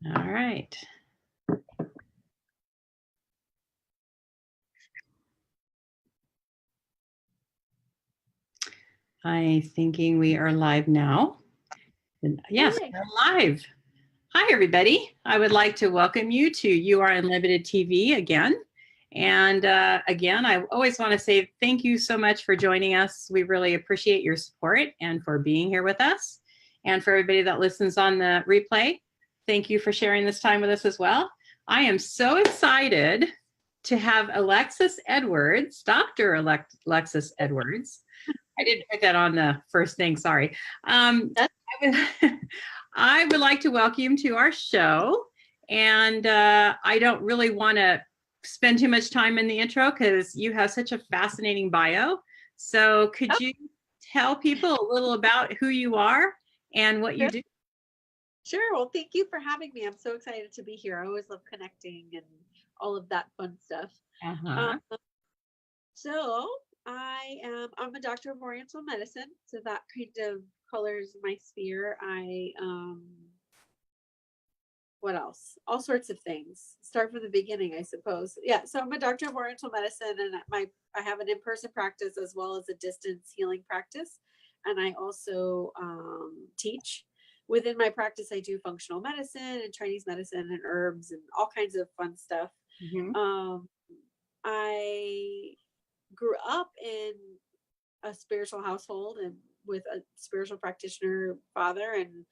All right. I'm thinking we are live now. And yes, Yay. we're live. Hi, everybody. I would like to welcome you to You Are Unlimited TV again. And again, I always want to say thank you so much for joining us. We really appreciate your support and for being here with us. And for everybody that listens on the replay, thank you for sharing this time with us as well. I am so excited to have Alexis Edwards, Dr. Alexis Edwards. I didn't put that on the first thing, sorry. I would like to welcome you to our show. And I don't really want to spend too much time in the intro because you have such a fascinating bio. So could you tell people a little about who you are and what you do? Sure. Well, thank you for having me. I'm so excited to be here. I always love connecting and all of that fun stuff. So I'm a doctor of Oriental medicine. So that kind of colors my sphere. What else? All sorts of things. Start from the beginning, I suppose. Yeah. So I'm a doctor of Oriental medicine, and I have an in-person practice as well as a distance healing practice, and I also teach. Within my practice, I do functional medicine and Chinese medicine and herbs and all kinds of fun stuff. I grew up in a spiritual household and with a spiritual practitioner father, and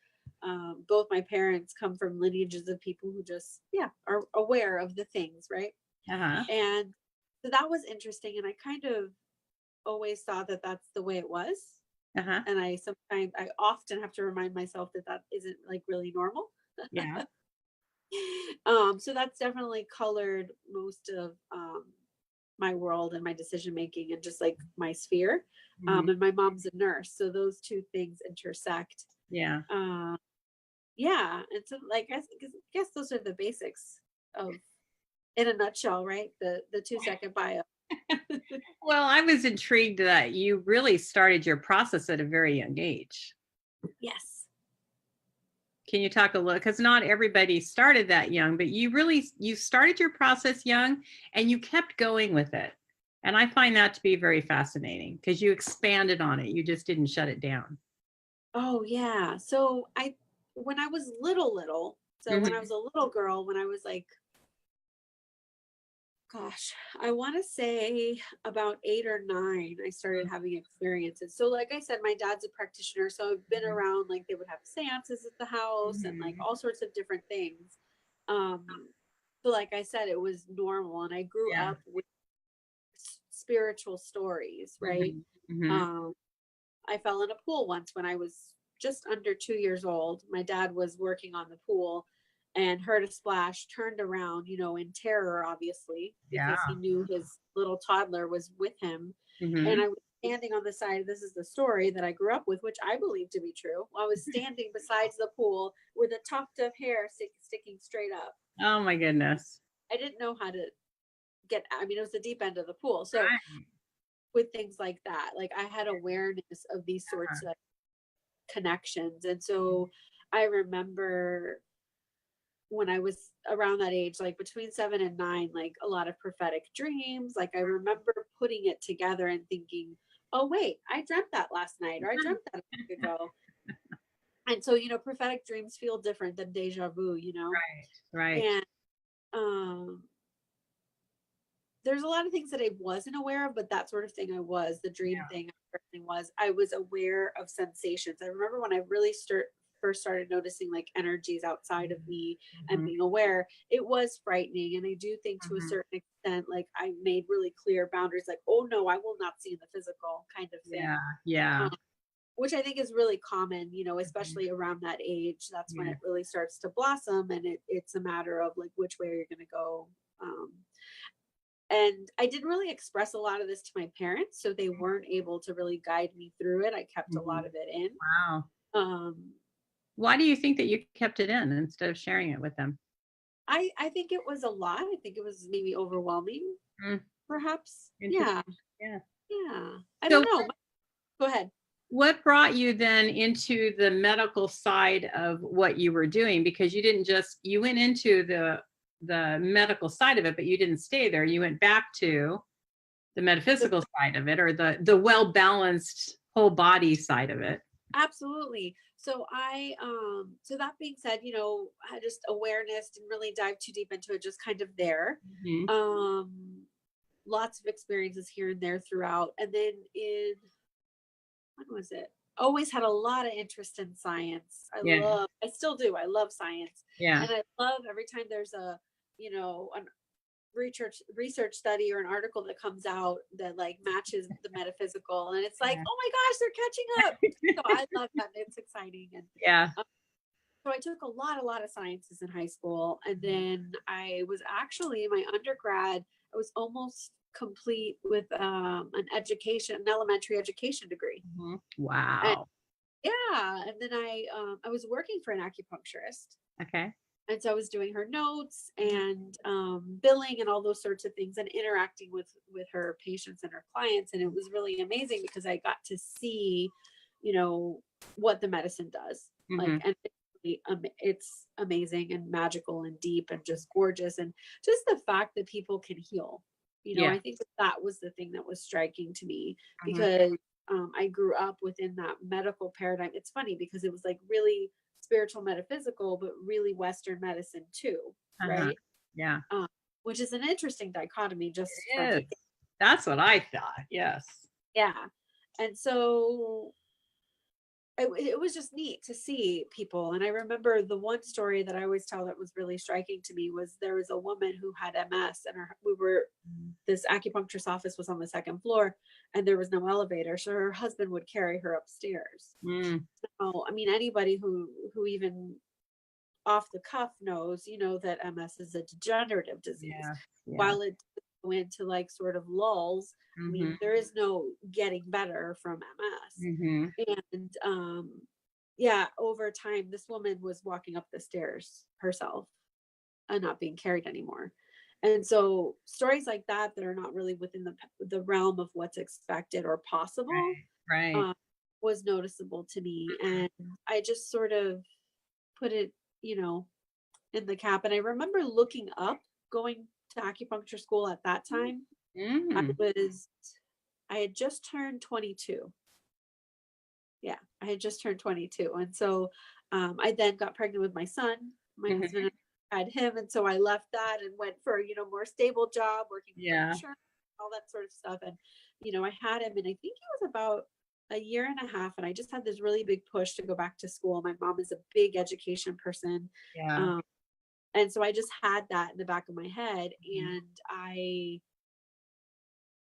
both my parents come from lineages of people who just are aware of the things, right? And so that was interesting, and I kind of always thought that that's the way it was. And I often have to remind myself that that isn't like really normal. So that's definitely colored most of my world and my decision making and just like my sphere. And my mom's a nurse, so those two things intersect. And so like I guess those are the basics of, in a nutshell, right? The 2-second bio. Well, I was intrigued that you really started your process at a very young age. Yes. Can you talk a little, because not everybody started that young, but you started your process young and you kept going with it. And I find that to be very fascinating because you expanded on it. You just didn't shut it down. Oh yeah. So when I was little, so when I was a little girl, when I was like, gosh, I want to say about 8 or 9, I started having experiences. So like I said, my dad's a practitioner, so I've been around, like they would have seances at the house and like all sorts of different things. So like I said, it was normal, and I grew up with spiritual stories, right? I fell in a pool once when I was just under 2 years old. My dad was working on the pool and heard a splash, turned around, in terror, obviously, because he knew his little toddler was with him. And I was standing on the side. This is the story that I grew up with, which I believe to be true. I was standing beside the pool with a tuft of hair sticking straight up. Oh my goodness. I didn't know how to it was the deep end of the pool. So with things like that, like I had awareness of these sorts of connections. And so I remember when I was around that age, like between 7 and 9, like a lot of prophetic dreams. Like I remember putting it together and thinking, oh wait, I dreamt that last night, or I dreamt that a week ago. And so, prophetic dreams feel different than deja vu, Right. And there's a lot of things that I wasn't aware of, but that sort of thing I was. The dream thing I was aware of sensations. I remember when I really first started noticing like energies outside of me and being aware, it was frightening. And I do think to a certain extent, like I made really clear boundaries, like, oh no, I will not see in the physical kind of thing. Which I think is really common, especially around that age. That's when it really starts to blossom, and it's a matter of like which way you're going to go. And I didn't really express a lot of this to my parents, so they weren't able to really guide me through it. I kept a lot of it in. Wow. Why do you think that you kept it in instead of sharing it with them? I think it was a lot. I think it was maybe overwhelming, perhaps. Yeah. I don't know. Go ahead. what brought you then into the medical side of what you were doing? Because you didn't just, you went into the medical side of it, but you didn't stay there. You went back to the metaphysical side of it, or the well-balanced whole body side of it. Absolutely. So so that being said, I just awareness, didn't really dive too deep into it, just kind of there. Mm-hmm. Lots of experiences here and there throughout. And then when was it? Always had a lot of interest in science. I still do. I love science. Yeah. And I love every time there's an research study or an article that comes out that like matches the metaphysical, and it's like, oh my gosh, they're catching up. So I love that. It's exciting. And so I took a lot of sciences in high school, and then I was actually in my undergrad, I was almost complete with an elementary education degree. Mm-hmm. Wow. And then I was working for an acupuncturist. Okay. And so I was doing her notes and billing and all those sorts of things, and interacting with her patients and her clients. And it was really amazing because I got to see, what the medicine does. Mm-hmm. Like, and it's amazing and magical and deep and just gorgeous. And just the fact that people can heal, I think that was the thing that was striking to me, because I grew up within that medical paradigm. It's funny because it was like really spiritual metaphysical, but really Western medicine too, right? Yeah. Which is an interesting dichotomy. That's what I thought. Yes. Yeah. And so it was just neat to see people. And I remember the one story that I always tell that was really striking to me was there was a woman who had MS, and this acupuncturist office was on the second floor, and there was no elevator. So her husband would carry her upstairs. So, I mean, anybody who even off the cuff knows, that MS is a degenerative disease. While it go into like sort of lulls, I mean, there is no getting better from MS. And over time, this woman was walking up the stairs herself and not being carried anymore. And so stories like that are not really within the realm of what's expected or possible, right. Was noticeable to me. And I just sort of put it, in the cap. And I remember looking up, going to acupuncture school at that time. I had just turned 22. Yeah, I had just turned 22. And so I then got pregnant with my son. My husband had him. And so I left that and went for, more stable job, working for insurance, all that sort of stuff. And, I had him, and I think he was about a year and a half. And I just had this really big push to go back to school. My mom is a big education person. And so I just had that in the back of my head. And I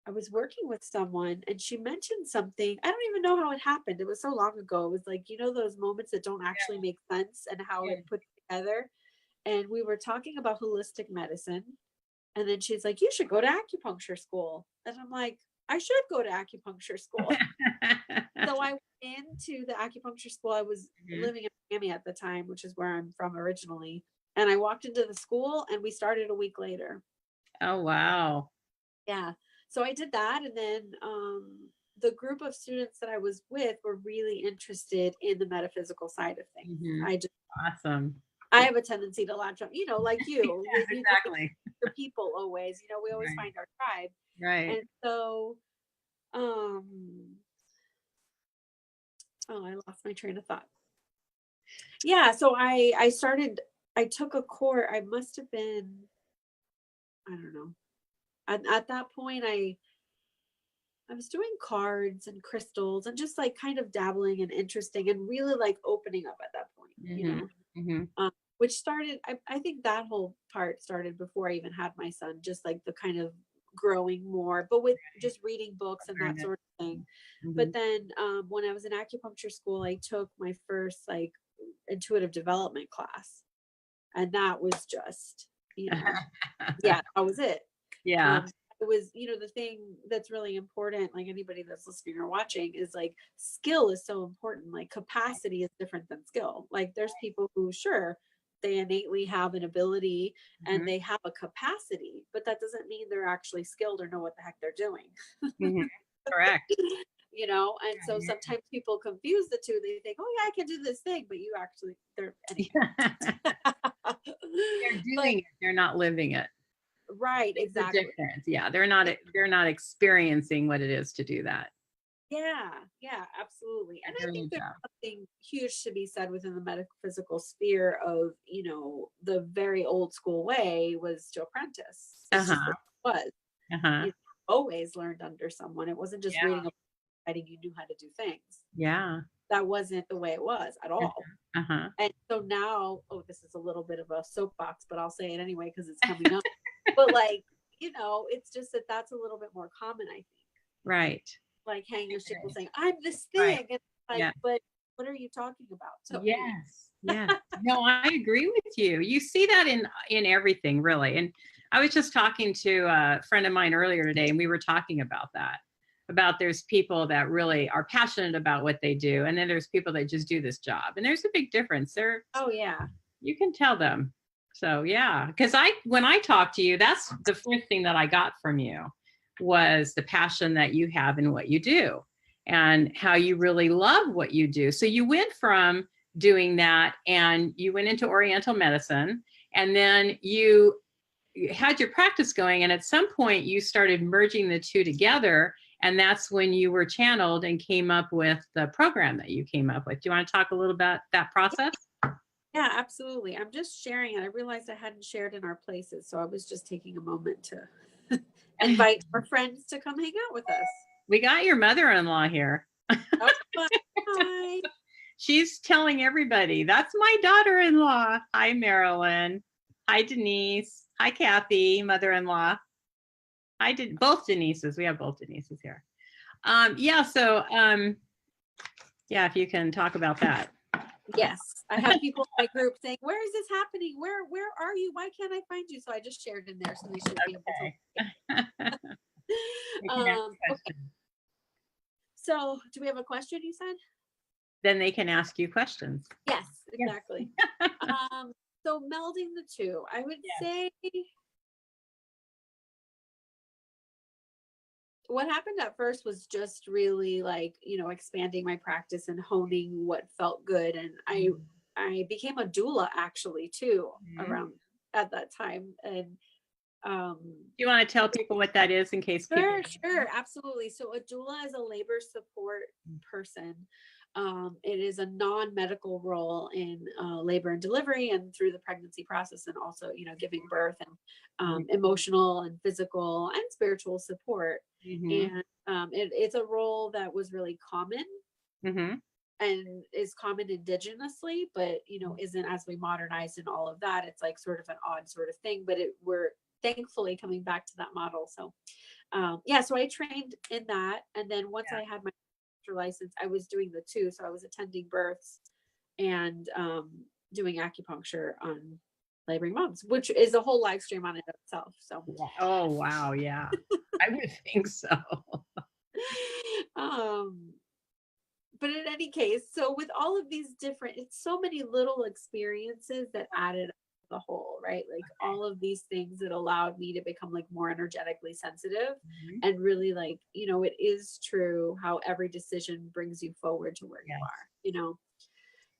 was working with someone, and she mentioned something. I don't even know how it happened. It was so long ago. It was like, those moments that don't actually make sense and how it put together. And we were talking about holistic medicine. And then she's like, you should go to acupuncture school. And I'm like, I should go to acupuncture school. So I went into the acupuncture school. I was living in Miami at the time, which is where I'm from originally. And I walked into the school, and we started a week later. Oh, wow. Yeah. So I did that. And then the group of students that I was with were really interested in the metaphysical side of things. Awesome. I have a tendency to latch on, like you. Exactly. Your people always, we always find our tribe. Right. And so, I lost my train of thought. Yeah. So I took a course. I must have been, I don't know. At that point, I was doing cards and crystals and just like kind of dabbling and interesting and really like opening up at that point, which started, I think that whole part started before I even had my son, just like the kind of growing more, but with just reading books and that sort of thing. But then when I was in acupuncture school, I took my first like intuitive development class. And that was just, that was it. Yeah. It was, the thing that's really important, like anybody that's listening or watching, is like skill is so important. Like capacity is different than skill. Like there's people who, sure, they innately have an ability and they have a capacity, but that doesn't mean they're actually skilled or know what the heck they're doing. Correct. you know? And so sometimes people confuse the two. They think, oh yeah, I can do this thing, but you actually, anyway. They're doing it, they're not living it. Right, exactly. The difference. Yeah, they're not experiencing what it is to do that. Yeah, absolutely. And I think there's something huge to be said within the metaphysical sphere of, you know, the very old school way was to apprentice. It's just what it was. You always learned under someone. It wasn't just reading a book, writing, you knew how to do things. Yeah. That wasn't the way it was at all. And so now, this is a little bit of a soapbox, but I'll say it anyway because it's coming up. But like, you know, it's just that's a little bit more common, I think. Right. Like hang your shit saying, I'm this thing. And like, but what are you talking about? So yes. No, I agree with you. You see that in everything, really. And I was just talking to a friend of mine earlier today, and we were talking about that. About there's people that really are passionate about what they do, and then there's people that just do this job, and there's a big difference. You can tell them. So because when I talk to you, that's the first thing that I got from you was the passion that you have in what you do and how you really love what you do. So you went from doing that and you went into Oriental medicine, and then you had your practice going, and at some point you started merging the two together, and that's when you were channeled and came up with the program that you came up with. Do you want to talk a little about that process? Yeah, absolutely. I'm just sharing it. I realized I hadn't shared in our places, so I was just taking a moment to invite our friends to come hang out with us. We got your mother-in-law here. Oh, hi. She's telling everybody, that's my daughter-in-law. Hi, Marilyn. Hi, Denise. Hi, Kathy, mother-in-law. I did both Denises. We have both Denises here. If you can talk about that. Yes, I have people in my group saying, where is this happening? Where are you? Why can't I find you? So I just shared in there, so they should be able to. Okay. So do we have a question, you said? Then they can ask you questions. Yes, exactly. So melding the two, I would say what happened at first was just really like, you know, expanding my practice and honing what felt good. And I became a doula actually too, around at that time. And do you want to tell people what that is in case people? Sure, absolutely. So a doula is a labor support person. It is a non-medical role in labor and delivery and through the pregnancy process, and also, you know, giving birth and emotional and physical and spiritual support. And it's a role that was really common and is common indigenously, but, you know, isn't, as we modernize and all of that, it's like sort of an odd sort of thing, but we're thankfully coming back to that model. So so I trained in that, and then once I had my license, I was doing the two. So I was attending births and doing acupuncture on laboring moms, which is a whole live stream on it itself. So oh wow, yeah. I would think so. But in any case, so with all of these different, it's so many little experiences that added up to the whole, right? Like all of these things that allowed me to become like more energetically sensitive and really like, you know, it is true how every decision brings you forward to where you are, you know.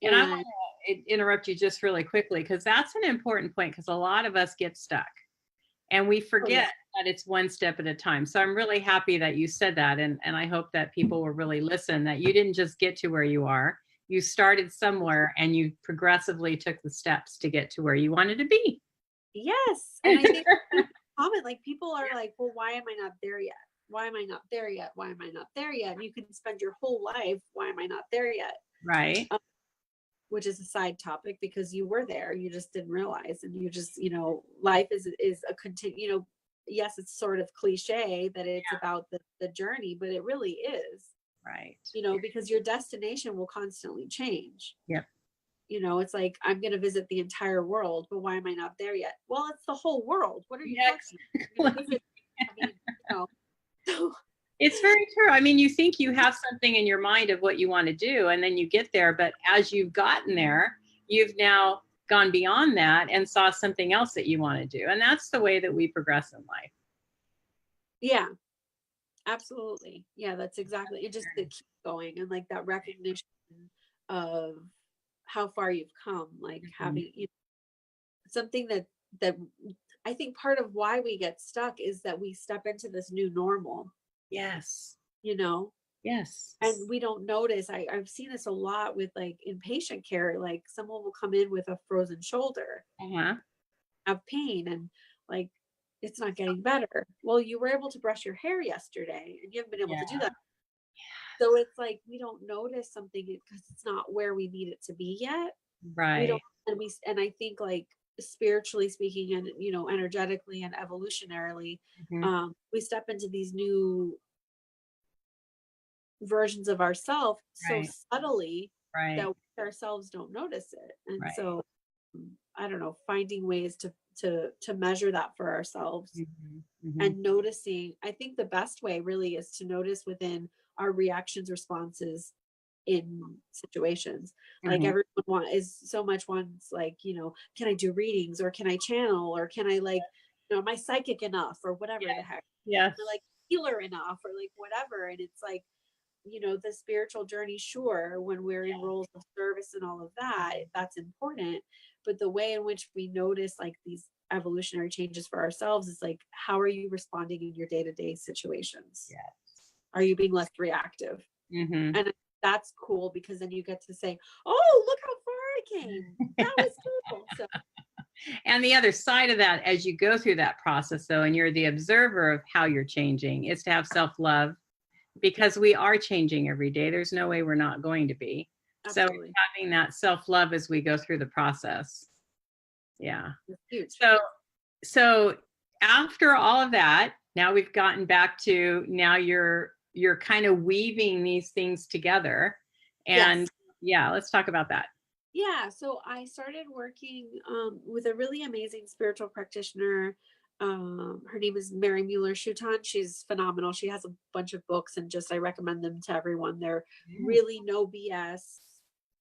And I want to interrupt you just really quickly, because that's an important point, because a lot of us get stuck and we forget that it's one step at a time. So I'm really happy that you said that. And I hope that people will really listen, that you didn't just get to where you are. You started somewhere and you progressively took the steps to get to where you wanted to be. Yes. And I think common, like people are like, well, why am I not there yet? Why am I not there yet? Why am I not there yet? And you can spend your whole life, why am I not there yet? Right. Which is a side topic, because you were there, you just didn't realize. And you just, you know, life is a continue, you know, yes, it's sort of cliche that it's about the journey, but it really is. Right. You know, because your destination will constantly change. Yep. You know, it's like, I'm going to visit the entire world, but why am I not there yet? Well, it's the whole world. What are you talking about? It's very true. I mean, you think you have something in your mind of what you want to do, and then you get there. But as you've gotten there, you've now gone beyond that and saw something else that you want to do. And that's the way that we progress in life. Yeah. Absolutely. Yeah, that's exactly it. Just to keep going and like that recognition of how far you've come, like Mhm. having something that I think part of why we get stuck is that we step into this new normal, Yes. you know, Yes. and we don't notice. I've seen this a lot with like in patient care, like someone will come in with a frozen shoulder, Uh-huh. have pain, and like it's not getting better. Well, you were able to brush your hair yesterday and you haven't been able to do Yeah. that. So it's like we don't notice something because it's not where we need it to be yet. We don't, Right. and I think like spiritually speaking and energetically and evolutionarily, Mhm. we step into these new versions of ourselves so Right. subtly that Right. we ourselves don't notice it. And Right. so I don't know, finding ways to measure that for ourselves Mhm. Mhm. and noticing. I think the best way really is to notice within our reactions, responses in situations. Like Mhm. everyone is so much wants like, can I do readings or can I channel or can I like, am I psychic enough or whatever the Yes. heck, or Yes. like healer enough or like whatever. And it's like, the spiritual journey, sure, when we're in roles of service and all of that, that's important. But the way in which we notice like these evolutionary changes for ourselves is like, how are you responding in your day-to-day situations? Yeah. Are you being less reactive? Mhm. And that's cool because then you get to say, oh, look how far I came. That was cool. So And the other side of that, as you go through that process, though, and you're the observer of how you're changing, is to have self love because we are changing every day. There's no way we're not going to be. So absolutely. having that self love as we go through the process. Yeah. It's huge. So, so after all of that, now we've gotten back to now you're kind of weaving these things together. And Yes. yeah, let's talk about that. Yeah, so I started working with a really amazing spiritual practitioner. Her name is Mary Mueller Schumann. She's phenomenal. She has a bunch of books, and just I recommend them to everyone. They're really no BS,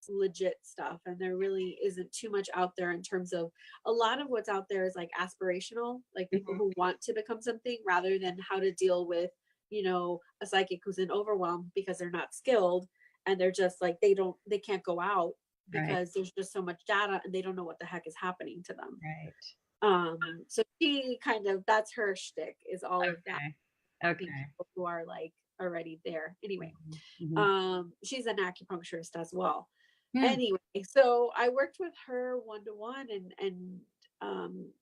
legit stuff, and there really isn't too much out there in terms of a lot of what's out there is like aspirational, like people Mhm. who want to become something rather than how to deal with, a psychic who's in overwhelm because they're not skilled and they're just like they can't go out Right. because there's just so much data and they don't know what the heck is happening to them. Right. So she kind of, that's her shtick, is all of that, Okay. helping Okay. people who are like already there. Anyway, Mhm. Mhm. she's an acupuncturist as well. Hmm. Anyway, so I worked with her one to one, and um,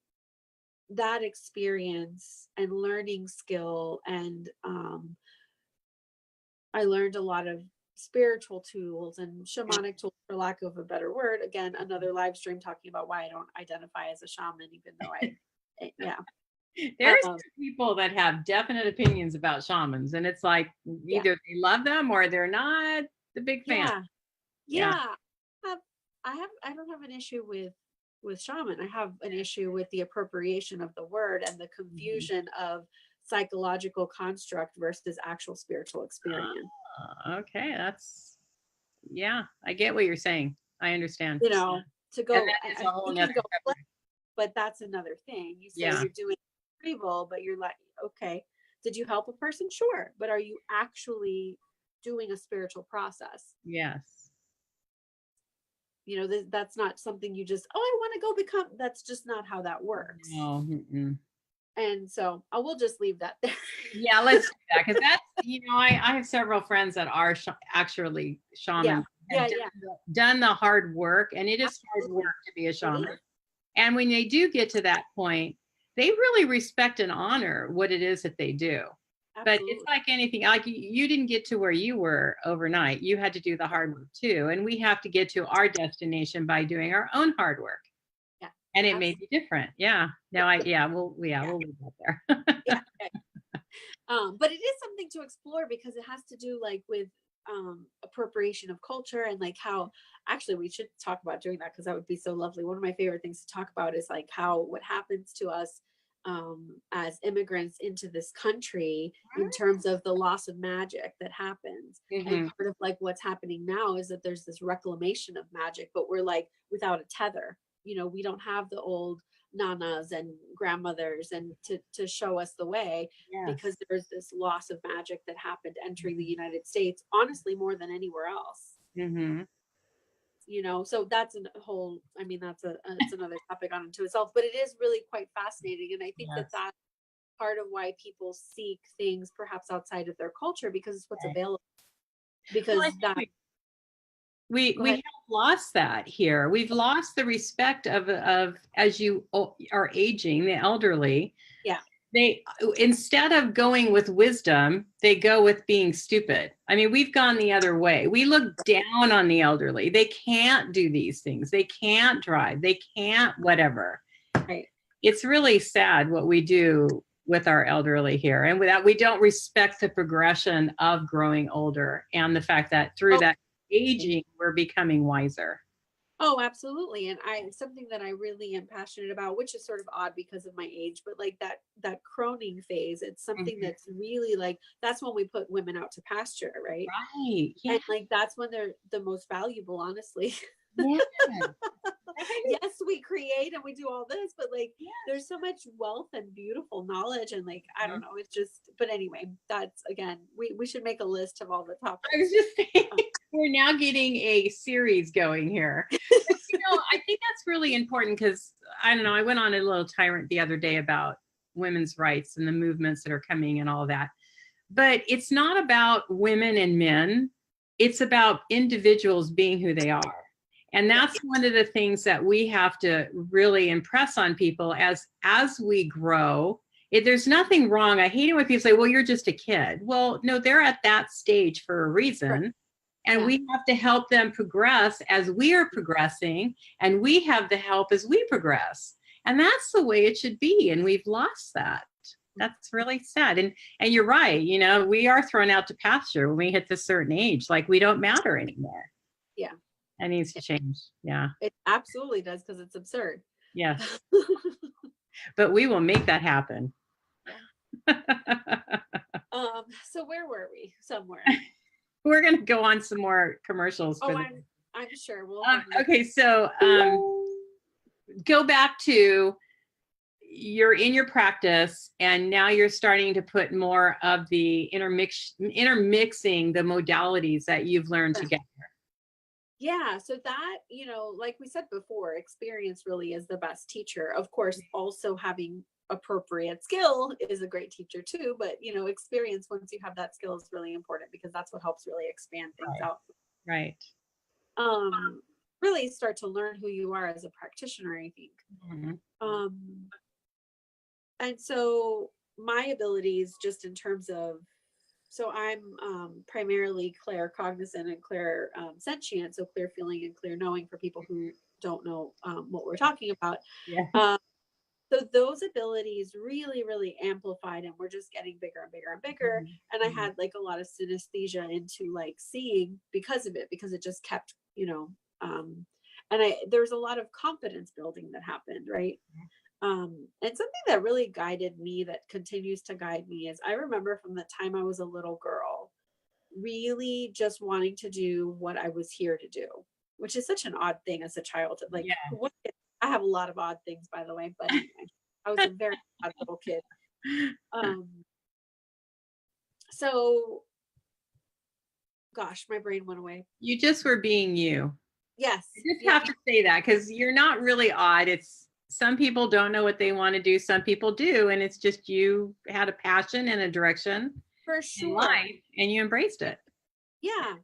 that experience and learning skill, and I learned a lot of spiritual tools and shamanic tools, for lack of a better word. Again, another live stream talking about why I don't identify as a shaman, even though yeah. There's Um, people that have definite opinions about shamans, and it's like yeah, either they love them or they're not the big fan. yeah, Yeah. yeah. have I don't have an issue with shaman. I have an issue with the appropriation of the word and the Mhm. confusion of psychological construct versus actual spiritual experience. Okay, that's yeah. I get what you're saying. I understand, You know, to and go, that is a I whole we nother can go, subject. but that's another thing. You say Yeah. you're doing evil, but you're like, okay, did you help a person? Sure, but are you actually doing a spiritual process? Yes. That's not something you just, oh, I want to go become. That's just not how that works. No. Mm-mm. And so I will just leave that there. Yeah, let's do that because that's I have several friends that are actually Yeah, shamans have yeah, yeah. done the hard work, and it is hard work Absolutely. to be a It shaman. is. And when they do get to that point, they really respect and honor what it is that they do. But it's Absolutely. like anything, like you didn't get to where you were overnight. You had to do the hard work too. And we have to get to our destination by doing our own hard work. Yeah. And it may Absolutely. be different. Yeah. No, Yeah. we'll leave that there. Yeah. Okay. But it is something to explore because it has to do like with appropriation of culture and like how actually we should talk about doing that because that would be so lovely. One of my favorite things to talk about is like how what happens to us as immigrants into this country in terms of the loss of magic that happens. And Mhm. part of like what's happening now is that there's this reclamation of magic, but we're like without a tether. you know, we don't have the old nanas and grandmothers and to show us the way, because there's this loss of magic that happened entering the United States, honestly, more than anywhere else. Mm-hmm. You know, so that's a whole, I mean, it's another topic on to itself, but it is really quite fascinating. And I think that that's part of why people seek things perhaps outside of their culture, because it's what's available. Because well, we have lost that here. We've lost the respect of as you are aging, the elderly. Yeah. They, instead of going with wisdom, they go with being stupid. I mean, we've gone the other way. We look down on the elderly. They can't do these things. They can't drive. They can't whatever. Right. It's really sad what we do with our elderly here. And without, we don't respect the progression of growing older and the fact that through that aging, we're becoming wiser. Oh, absolutely. And something that I really am passionate about, which is sort of odd because of my age, but like that croning phase, it's something that's really like, that's when we put women out to pasture, right? Right. Yeah. And like, that's when they're the most valuable, honestly. Yeah. Yes, we create and we do all this, but like there's so much wealth and beautiful knowledge, and like I don't know, it's just, but anyway, that's, again, we should make a list of all the topics. I was just saying, we're now getting a series going here. But, you know, I think that's really important because I don't know, I went on a little tyrant the other day about women's rights and the movements that are coming and all that. But it's not about women and men. It's about individuals being who they are. And that's one of the things that we have to really impress on people as we grow. There's nothing wrong. I hate it when people say, well, you're just a kid. Well, no, they're at that stage for a reason. And we have to help them progress as we are progressing. And we have the help as we progress. And that's the way it should be. And we've lost that. That's really sad. And you're right. You know, we are thrown out to pasture when we hit this certain age. Like, we don't matter anymore. Yeah. That needs to change. Yeah. It absolutely does, because it's absurd. Yes. But we will make that happen. So where were we? Somewhere. We're going to go on some more commercials. Oh, I'm sure. We'll okay. So go back to, you're in your practice and now you're starting to put more of the intermixing the modalities that you've learned together. Yeah. So that, you know, like we said before, experience really is the best teacher. Of course, also having appropriate skill is a great teacher too, but you know, experience, once you have that skill, is really important, because that's what helps really expand things out. Right. Really start to learn who you are as a practitioner, I think. And so my abilities, just in terms of, so I'm primarily claircognizant and clair sentient, so clear feeling and clear knowing for people who don't know what we're talking about. So those abilities really, really amplified, and we're just getting bigger and bigger and bigger. And I had like a lot of synesthesia into like seeing because of it, because it just kept, you know, and there was a lot of confidence building that happened, right? And something that really guided me, that continues to guide me, is I remember from the time I was a little girl, really just wanting to do what I was here to do, which is such an odd thing as a child. Like, I have a lot of odd things, by the way, but anyway, I was a very odd little kid. So, gosh, my brain went away. You just were being you. Yes. You just have to say that, because you're not really odd. It's, some people don't know what they want to do. Some people do. And it's just, you had a passion and a direction for sure in life, and you embraced it. Yeah.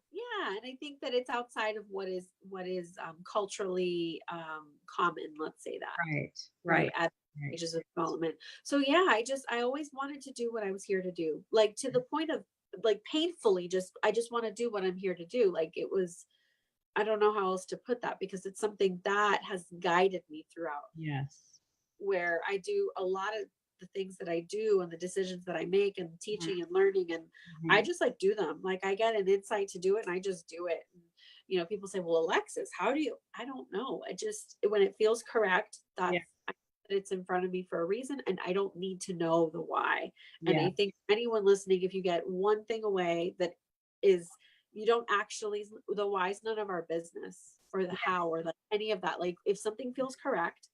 And I think that it's outside of what is culturally common, let's say that. Right. At stages of development. So yeah, I always wanted to do what I was here to do, like to the point of like painfully I just want to do what I'm here to do. Like, it was, I don't know how else to put that, because it's something that has guided me throughout. Yes. Where I do a lot of the things that I do and the decisions that I make and teaching and learning, and I just like do them. Like, I get an insight to do it and I just do it. And, you know, people say, well, Alexis, how do you, I don't know. I just, when it feels correct, it's in front of me for a reason, and I don't need to know the why. And I think anyone listening, if you get one thing away, that is, you don't actually, the why is none of our business, or the how, or like any of that. Like if something feels correct,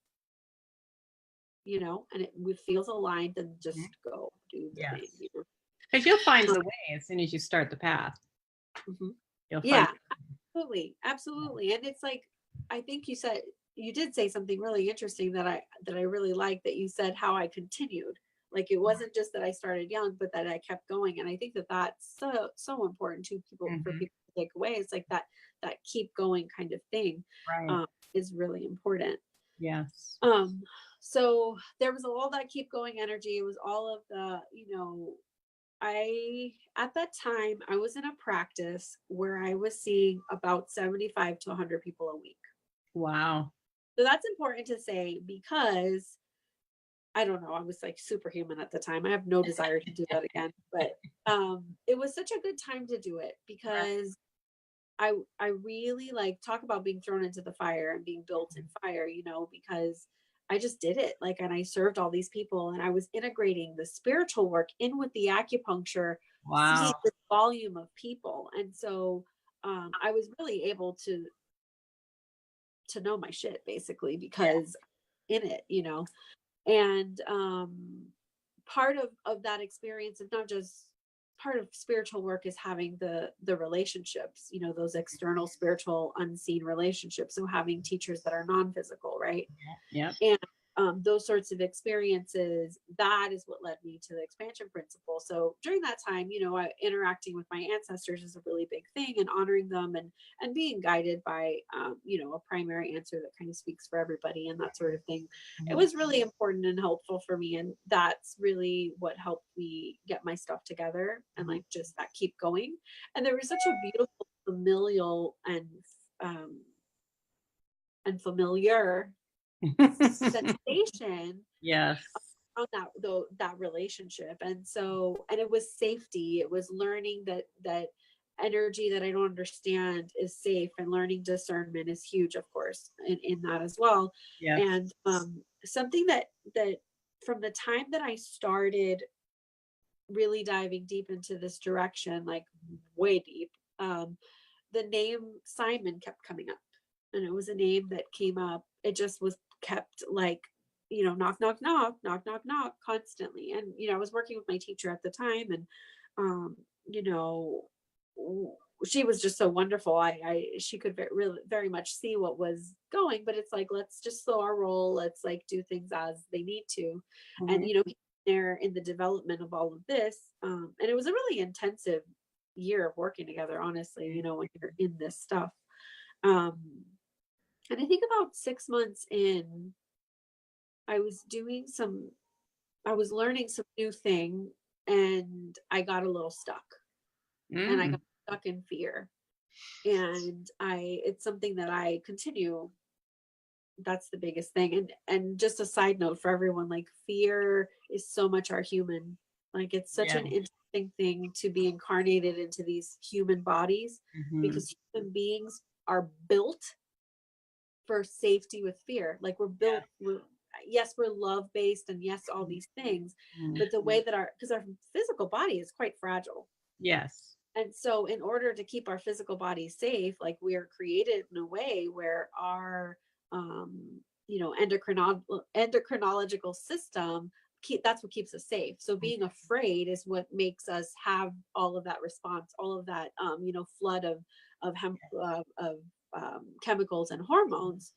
you know, and it feels aligned, then just go do the thing. Yes. You know? Because you'll find the way as soon as you start the path. You'll find. Yeah, absolutely, absolutely. And it's like, I think you did say something really interesting that I really like, that you said how I continued. Like it wasn't just that I started young, but that I kept going. And I think that that's so important to people, for people to take away. It's like that keep going kind of thing, Right. is really important. Yes. So there was all that keep going energy. It was all of the, you know, at that time, I was in a practice where I was seeing about 75 to 100 people a week. Wow. So that's important to say, because I don't know, I was like superhuman at the time. I have no desire to do that again, but it was such a good time to do it, because I really like, talk about being thrown into the fire and being built in fire, you know, because I just did it. Like, and I served all these people, and I was integrating the spiritual work in with the acupuncture, seeing Wow. the volume of people. And so I was really able to know my shit, basically, because in it, you know. And part of that experience, of not just part of spiritual work, is having the relationships, you know, those external spiritual unseen relationships. So having teachers that are non-physical, right? Yeah. And those sorts of experiences, that is what led me to the expansion principle. So during that time, you know, interacting with my ancestors is a really big thing, and honoring them, and being guided by, you know, a primary answer that kind of speaks for everybody, and that sort of thing. It was really important and helpful for me. And that's really what helped me get my stuff together, and like just that keep going. And there was such a beautiful familial and familiar sensation Yes. on that relationship. And so, and it was safety. It was learning that energy that I don't understand is safe, and learning discernment is huge, of course, in that as well. Yes. And something that from the time that I started really diving deep into this direction, like way deep, the name Simon kept coming up. And it was a name that came up. It just was kept like, you know, knock, knock, knock, knock, knock, knock, constantly. And, you know, I was working with my teacher at the time, and, you know, she was just so wonderful. She could really, very much see what was going, but it's like, let's just slow our roll. Let's like do things as they need to. And, you know, there in the development of all of this. And it was a really intensive year of working together, honestly, you know, when you're in this stuff. And I think about 6 months in, I was learning some new thing, and I got a little stuck, and I got stuck in fear. And it's something that I continue. That's the biggest thing. And just a side note for everyone, like fear is so much our human, like it's such an interesting thing to be incarnated into these human bodies, because human beings are built for safety with fear. Like we're built, yes, we're love based, and yes, all these things, but the way that because our physical body is quite fragile. Yes. And so in order to keep our physical body safe, like we are created in a way where our you know, endocrinological system, that's what keeps us safe. So being afraid is what makes us have all of that response, all of that you know, flood of chemicals and hormones.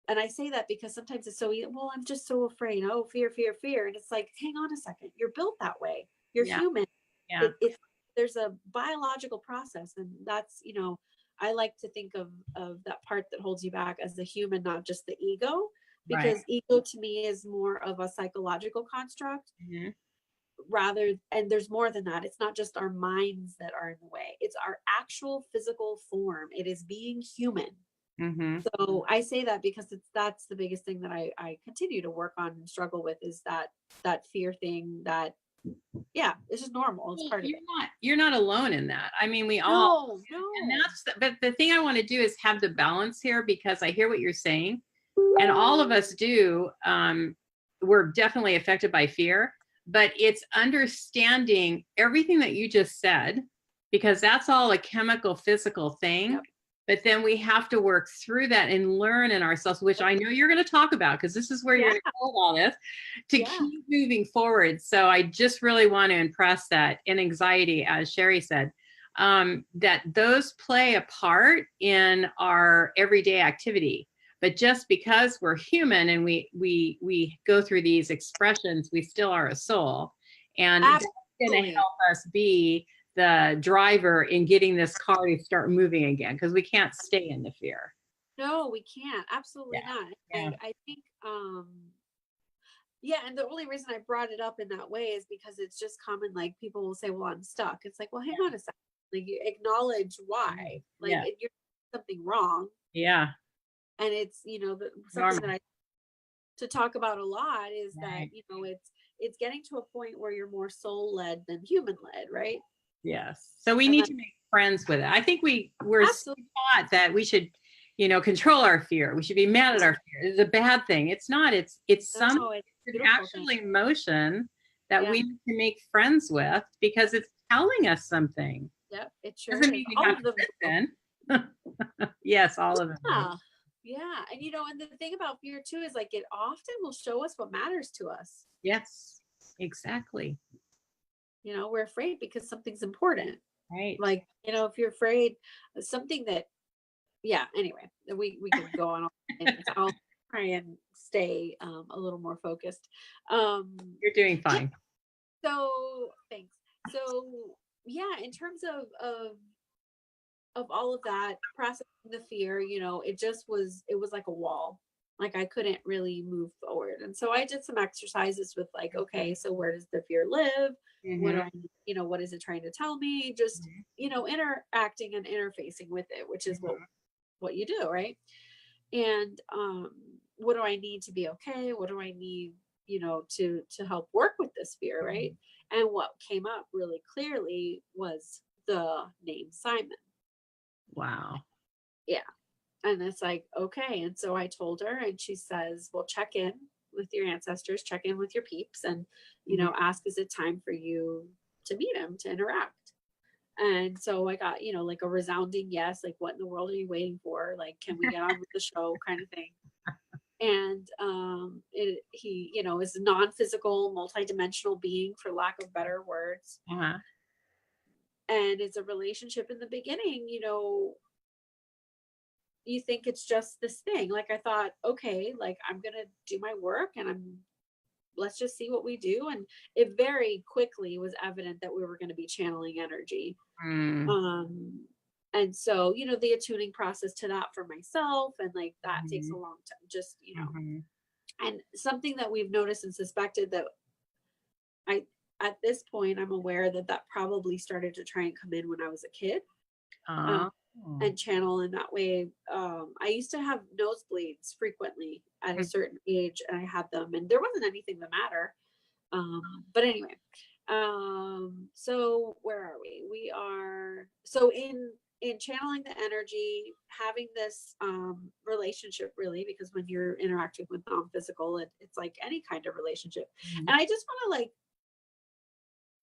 And I say that because sometimes it's so, well, I'm just so afraid. Oh, fear, fear, fear. And it's like, hang on a second. You're built that way. You're human. There's a biological process. And that's, you know, I like to think of that part that holds you back as the human, not just the ego, because ego to me is more of a psychological construct. And there's more than that. It's not just our minds that are in the way. It's our actual physical form. It is being human. So I say that because that's the biggest thing that I continue to work on and struggle with, is that fear thing. That it's just normal. It's part of it. You're not alone in that. I mean, we all, no. And but the thing I want to do is have the balance here, because I hear what you're saying, and all of us do. We're definitely affected by fear, but it's understanding everything that you just said, because that's all a chemical, physical thing. But then we have to work through that and learn in ourselves, which I know you're going to talk about, because this is where you're going to hold all this, to keep moving forward. So I just really want to impress that in anxiety, as Sherry said, that those play a part in our everyday activity. But just because we're human and we go through these expressions, we still are a soul. And that's going to help us be the driver in getting this car to start moving again, because we can't stay in the fear. No, we can't. Absolutely not. I think, and the only reason I brought it up in that way is because it's just common. Like, people will say, well, I'm stuck. It's like, well, hang on a second. Like, you acknowledge why. Like, if you're doing something wrong. Yeah. And it's, something that I to talk about a lot is that, it's getting to a point where you're more soul led than human led, right? Yes. So we need to make friends with it. I think we're taught that we should, control our fear. We should be mad at our fear. It's a bad thing. It's not. It's some actually emotion that we need to make friends with, because it's telling us something. Yep, it sure doesn't is. mean we have to listen. Yes, all of them. Yeah. And and the thing about fear too is, like, it often will show us what matters to us. Yes, exactly. We're afraid because something's important. Right. Like, if you're afraid of something that, anyway, we can go on. I'll try and stay a little more focused. You're doing fine. So thanks. So in terms of all of that, processing the fear, it was like a wall. Like, I couldn't really move forward. And so I did some exercises with, like, okay, so where does the fear live? What do I, what is it trying to tell me? Just, interacting and interfacing with it, which is what you do, right? And what do I need to be okay? What do I need, to help work with this fear, right? And what came up really clearly was the name Simon. Wow. Yeah. And it's like, okay. And so I told her, and she says, well, check in with your ancestors, check in with your peeps, and, ask, is it time for you to meet him, to interact? And so I got, like a resounding yes, like, what in the world are you waiting for? Like, can we get on with the show, kind of thing. And he, is a non-physical, multidimensional being, for lack of better words. Uh-huh. And it's a relationship. In the beginning, you think it's just this thing. Like, I thought, okay, like, I'm going to do my work, and let's just see what we do. And it very quickly was evident that we were going to be channeling energy. And so, the attuning process to that for myself, and like that takes a long time, just, and something that we've noticed and suspected that at this point, I'm aware that probably started to try and come in when I was a kid. And channel in that way. I used to have nosebleeds frequently at a certain age, and I had them, and there wasn't anything the matter. But anyway, so where are we? We are so in channeling the energy, having this relationship, really, because when you're interacting with non-physical, it's like any kind of relationship. And I just want to, like,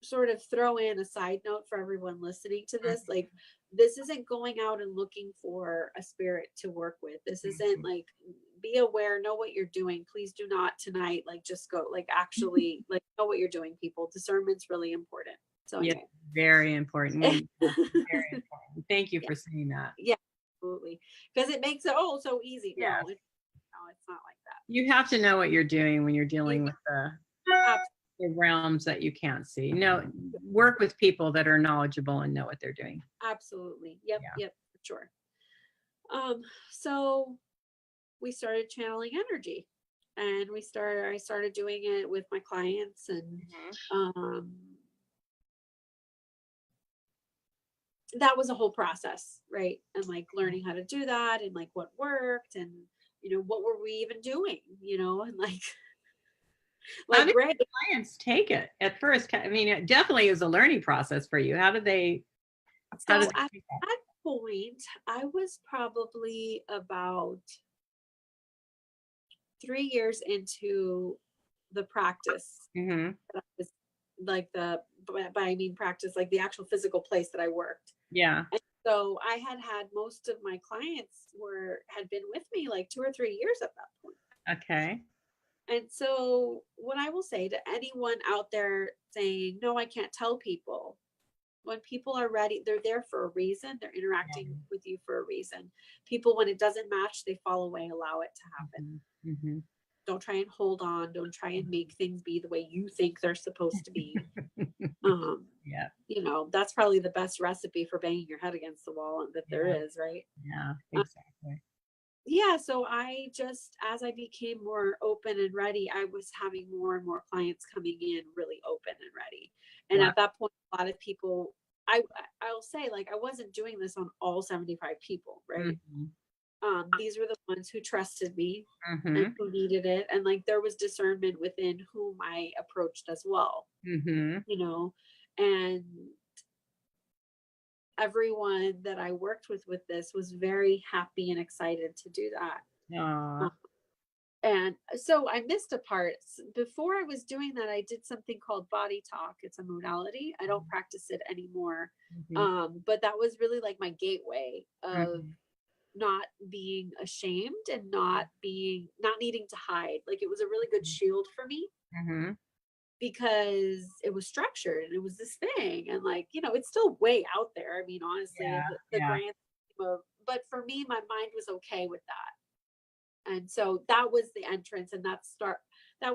sort of throw in a side note for everyone listening to this. Like, this isn't going out and looking for a spirit to work with. This isn't like, be aware, know what you're doing. Please do not tonight, like, just go, like, actually, like, know what you're doing, people. Discernment's really important. So anyway. Very important. Very important. Thank you for saying that. Yeah, absolutely. Because it makes it so easy. Yeah. No, it's not like that. You have to know what you're doing when you're dealing with the realms that you can't see. Work with people that are knowledgeable and know what they're doing. Absolutely. Yep. For sure. So we started channeling energy, and I started doing it with my clients, and that was a whole process, right? And like learning how to do that, and like what worked, and what were we even doing, and like how did the clients take it at first? I mean, it definitely is a learning process for you. How did they at that point, I was probably about 3 years into the practice. Like I mean practice, like the actual physical place that I worked. Yeah. And So I had most of my clients had been with me like 2 or 3 years at that point. Okay. And so what I will say to anyone out there saying, no, I can't tell people, when people are ready, they're there for a reason. They're interacting with you for a reason. People, when it doesn't match, they fall away, allow it to happen. Mm-hmm. Don't try and hold on. Don't try and make things be the way you think they're supposed to be. Yeah. You know, that's probably the best recipe for banging your head against the wall that there is, right? Yeah, exactly. Yeah. So I just, as I became more open and ready, I was having more and more clients coming in really open and ready. And Wow. at that point, a lot of people, I'll say, like, I wasn't doing this on all 75 people, right? Mm-hmm. These were the ones who trusted me Mm-hmm. and who needed it. And like, there was discernment within whom I approached as well, Mm-hmm. you know, and everyone that I worked with this was very happy and excited to do that. Aw. And so I missed a part. Before I was doing that, I did something called body talk. It's a modality. I don't practice it anymore. Mm-hmm. But that was really like my gateway of Mm-hmm. not being ashamed and not needing to hide. Like, it was a really good shield for me Mm-hmm. because it was structured and it was this thing. And like, you know, it's still way out there. I mean, honestly, Yeah. the Yeah. grand scheme of, but for me, my mind was okay with that. And so that was the entrance, and that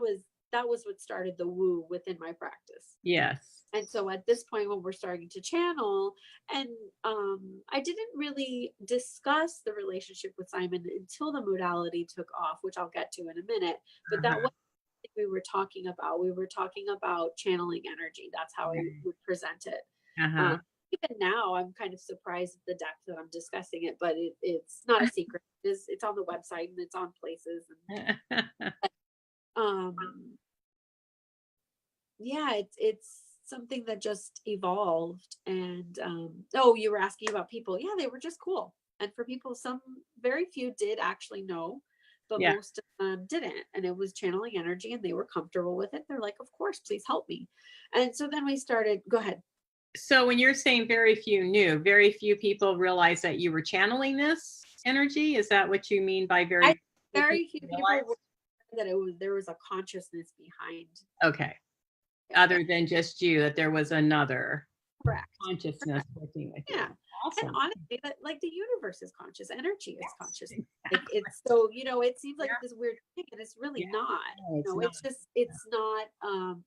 was what started the woo within my practice. Yes. And so at this point, when we're starting to channel, and I didn't really discuss the relationship with Simon until the modality took off, which I'll get to in a minute. But that Uh-huh. was we were talking about. We were talking about channeling energy. That's how I would present it. Uh-huh. Even now, I'm kind of surprised at the depth that I'm discussing it, but it's not a secret. It's on the website and it's on places. And, um, yeah, it's something that just evolved. And oh, you were asking about people. Yeah, they were just cool. And for people, very few did actually know, but Yeah. most of them didn't. And it was channeling energy, and they were comfortable with it. They're like, of course, please help me. And so then we started. Go ahead. So when you're saying very few knew, very few people realized that you were channeling this energy. Is that what you mean by very Few people realized? were that there was a consciousness behind. Okay. Other than just you, that there was another Correct. consciousness working with you. Yeah. Awesome. And honestly, that, like, the universe is conscious, energy is conscious. Like, it's so, you know, it seems like this weird thing, and it's really not. No, it's not.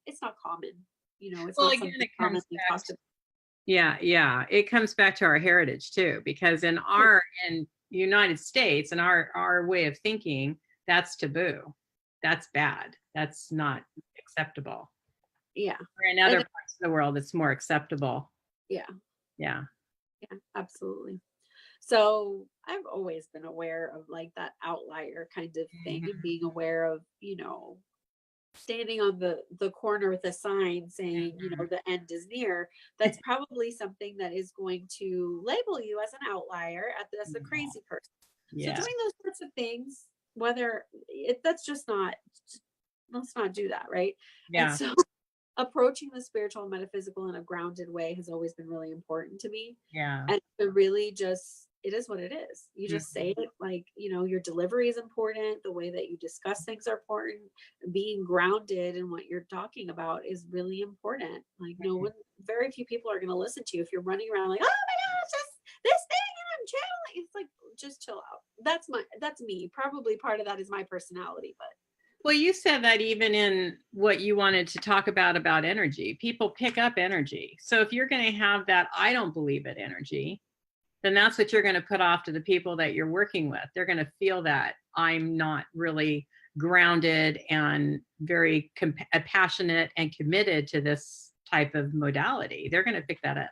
It's not common. You know, it's Well, not again, something it comes commonly back talked about. yeah. It comes back to our heritage too, because in United States and our way of thinking, that's taboo. That's bad. That's not acceptable. Yeah. Or in other parts of the world, it's more acceptable. Yeah. Yeah. Yeah, absolutely. So I've always been aware of like that outlier kind of thing, and being aware of, you know, standing on the corner with a sign saying, you know, the end is near. That's probably something that is going to label you as an outlier, as a crazy person. So Yeah. doing those sorts of things, let's not do that, right? And Yeah. so approaching the spiritual and metaphysical in a grounded way has always been really important to me. Yeah. And to really just, it is what it is. You just say it, like, you know, your delivery is important. The way that you discuss things are important. Being grounded in what you're talking about is really important. Like, very few people are going to listen to you if you're running around like, oh my gosh, this thing and I'm channeling. It's like, just chill out. That's me. Probably part of that is my personality, but. Well, you said that even in what you wanted to talk about energy, people pick up energy. So if you're going to have that, I don't believe it energy, then that's what you're going to put off to the people that you're working with. They're going to feel that I'm not really grounded and very passionate and committed to this type of modality. They're going to pick that up.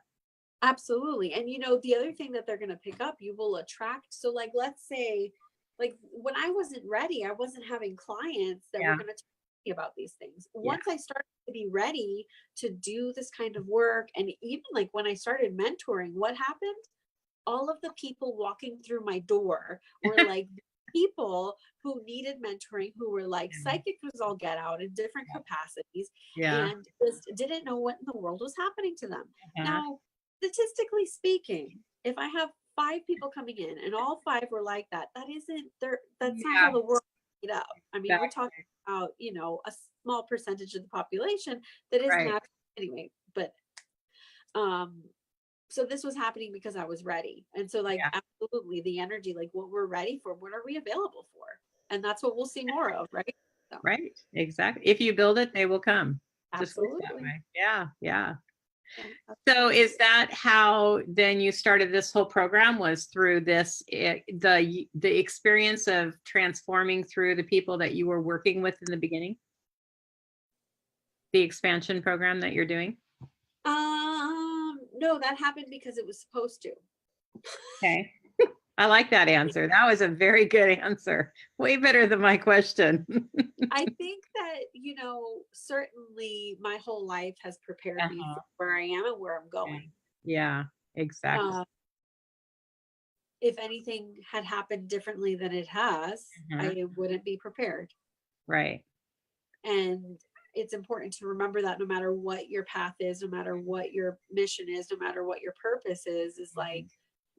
Absolutely. And, you know, the other thing that they're going to pick up, you will attract. So like, let's say, like, when I wasn't ready, I wasn't having clients that were going to talk to me about these things. Once I started to be ready to do this kind of work, and even like when I started mentoring, what happened? All of the people walking through my door were like people who needed mentoring, who were like psychic was all get out in different capacities, and just didn't know what in the world was happening to them. Now, statistically speaking, if I have 5 people coming in and all 5 were like that, that's not Yeah, how the world is made up. I mean, we're exactly. talking about, a small percentage of the population that isn't Right. that anyway. But um so this was happening because I was ready. And so like Yeah. absolutely the energy, like what we're ready for, what are we available for? And that's what we'll see more of, right? So Right. Exactly. If you build it, they will come. Just works that absolutely. way. Yeah. Yeah. Yeah, So absolutely. is that how then you started this whole program, was through the experience of transforming through the people that you were working with in the beginning? The expansion program that you're doing? No, that happened because it was supposed to. Okay. I like that answer. That was a very good answer. Way better than my question. I think that, certainly my whole life has prepared me Uh-huh. for where I am and where I'm Yeah. going. Yeah, exactly. Uh, if anything had happened differently than it has, Uh-huh. I wouldn't be prepared. Right. And it's important to remember that no matter what your path is, no matter what your mission is, no matter what your purpose is like,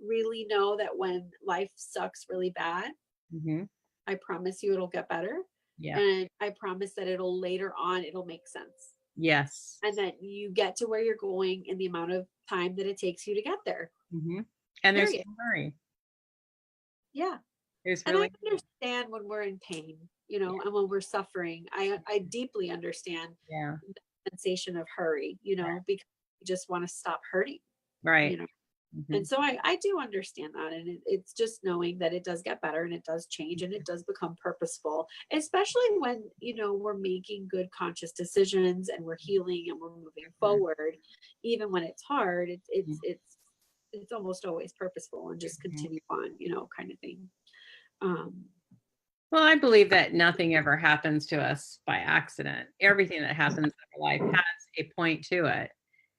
really know that when life sucks really bad, Mm-hmm. I promise you it'll get better. Yeah. And I promise that it'll later on, it'll make sense. Yes. And that you get to where you're going in the amount of time that it takes you to get there. Mm-hmm. And there's Period. no hurry. Yeah. There's And I really, understand when we're in pain, and when we're suffering. I deeply understand yeah. the sensation of hurry, because you just want to stop hurting, Right. you know. Mm-hmm. And so I do understand that. And it's just knowing that it does get better and it does change and it does become purposeful, especially when, we're making good conscious decisions and we're healing and we're moving forward. Even when it's hard, it's almost always purposeful and just Mm-hmm. continue on, kind of thing. Um, Well, I believe that nothing ever happens to us by accident. Everything that happens in our life has a point to it.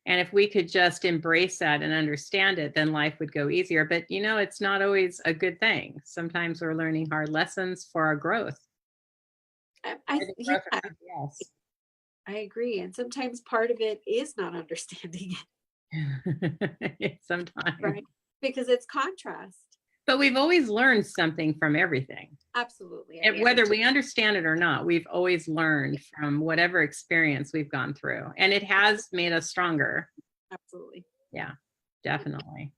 And if we could just embrace that and understand it, then life would go easier. But it's not always a good thing. Sometimes we're learning hard lessons for our growth, or the yeah, growth of something else. I agree. And sometimes part of it is not understanding it, Sometimes. right? Because it's contrast. But we've always learned something from everything. Absolutely. I And agree. whether we understand it or not, we've always learned from whatever experience we've gone through. And it has made us stronger. Absolutely. Yeah, definitely.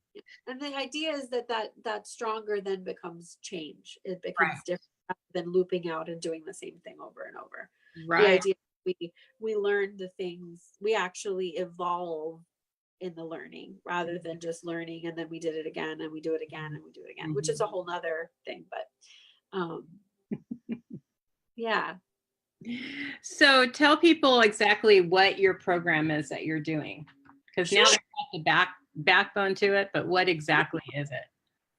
And the idea is that stronger then becomes change. It becomes Right. different than looping out and doing the same thing over and over. The Right. idea we learn the things, we actually evolve in the learning rather than just learning and then we did it again and we do it again and we do it again, which is a whole nother thing. But yeah. So tell people exactly what your program is that you're doing, because now Sure. there's the backbone to it, but what exactly is it?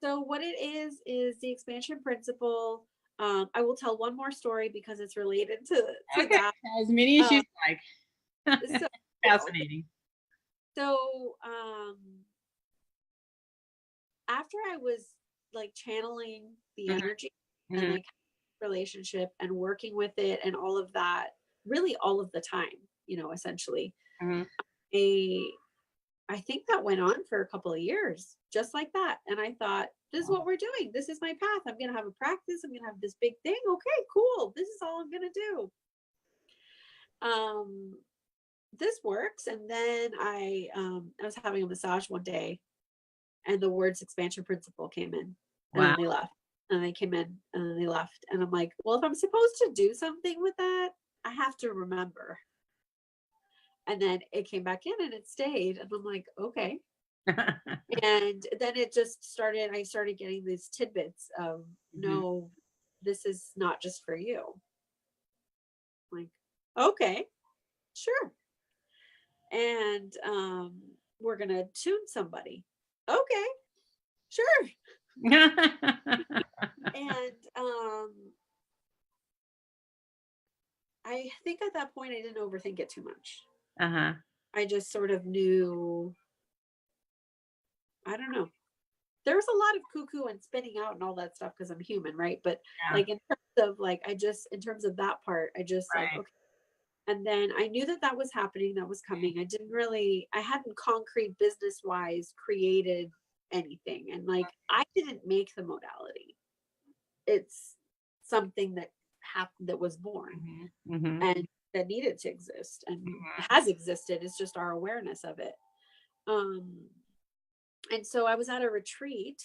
So what it is the expansion principle. I will tell one more story because it's related to Okay, that. as many as Um, you like. so Fascinating. so after I was like channeling the Mhm, energy and mhm, like relationship and working with it and all of that, really all of the time, essentially, mhm. a I think that went on for a couple of years, just like that. And I thought, this is what we're doing. This is my path. I'm going to have a practice. I'm going to have this big thing. Okay, cool. This is all I'm going to do. This works. And then I was having a massage one day and the words expansion principle came in and Wow. then they left and they came in and then they left. And I'm like, well, if I'm supposed to do something with that, I have to remember. And then it came back in and it stayed. And I'm like, okay. And then it just started, I started getting these tidbits of, Mhm. no, this is not just for you. I'm like, okay, sure. And we're going to tune somebody. Okay, sure. And I think at that point I didn't overthink it too much. Uh-huh. I just sort of knew, I don't know. There was a lot of cuckoo and spinning out and all that stuff because I'm human, right? But Yeah. like in terms of like, in terms of that part, I just like, Right. okay. And then I knew that was happening, that was coming. I hadn't concrete business wise created anything. And like, I didn't make the modality. It's something that happened, that was born, and that needed to exist and has existed. It's just our awareness of it. And so I was at a retreat.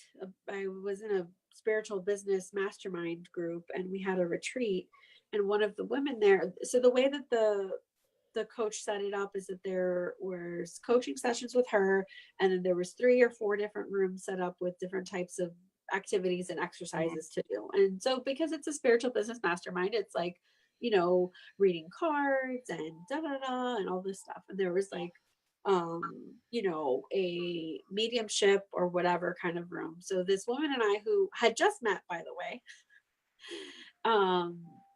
I was in a spiritual business mastermind group, and we had a retreat, and one of the women there, so the way that the coach set it up is that there was coaching sessions with her, and then there was 3 or 4 different rooms set up with different types of activities and exercises to do. And so because it's a spiritual business mastermind, it's like, you know, reading cards and da da da and all this stuff. And there was like you know, a mediumship or whatever kind of room. So this woman and I, who had just met, by the way,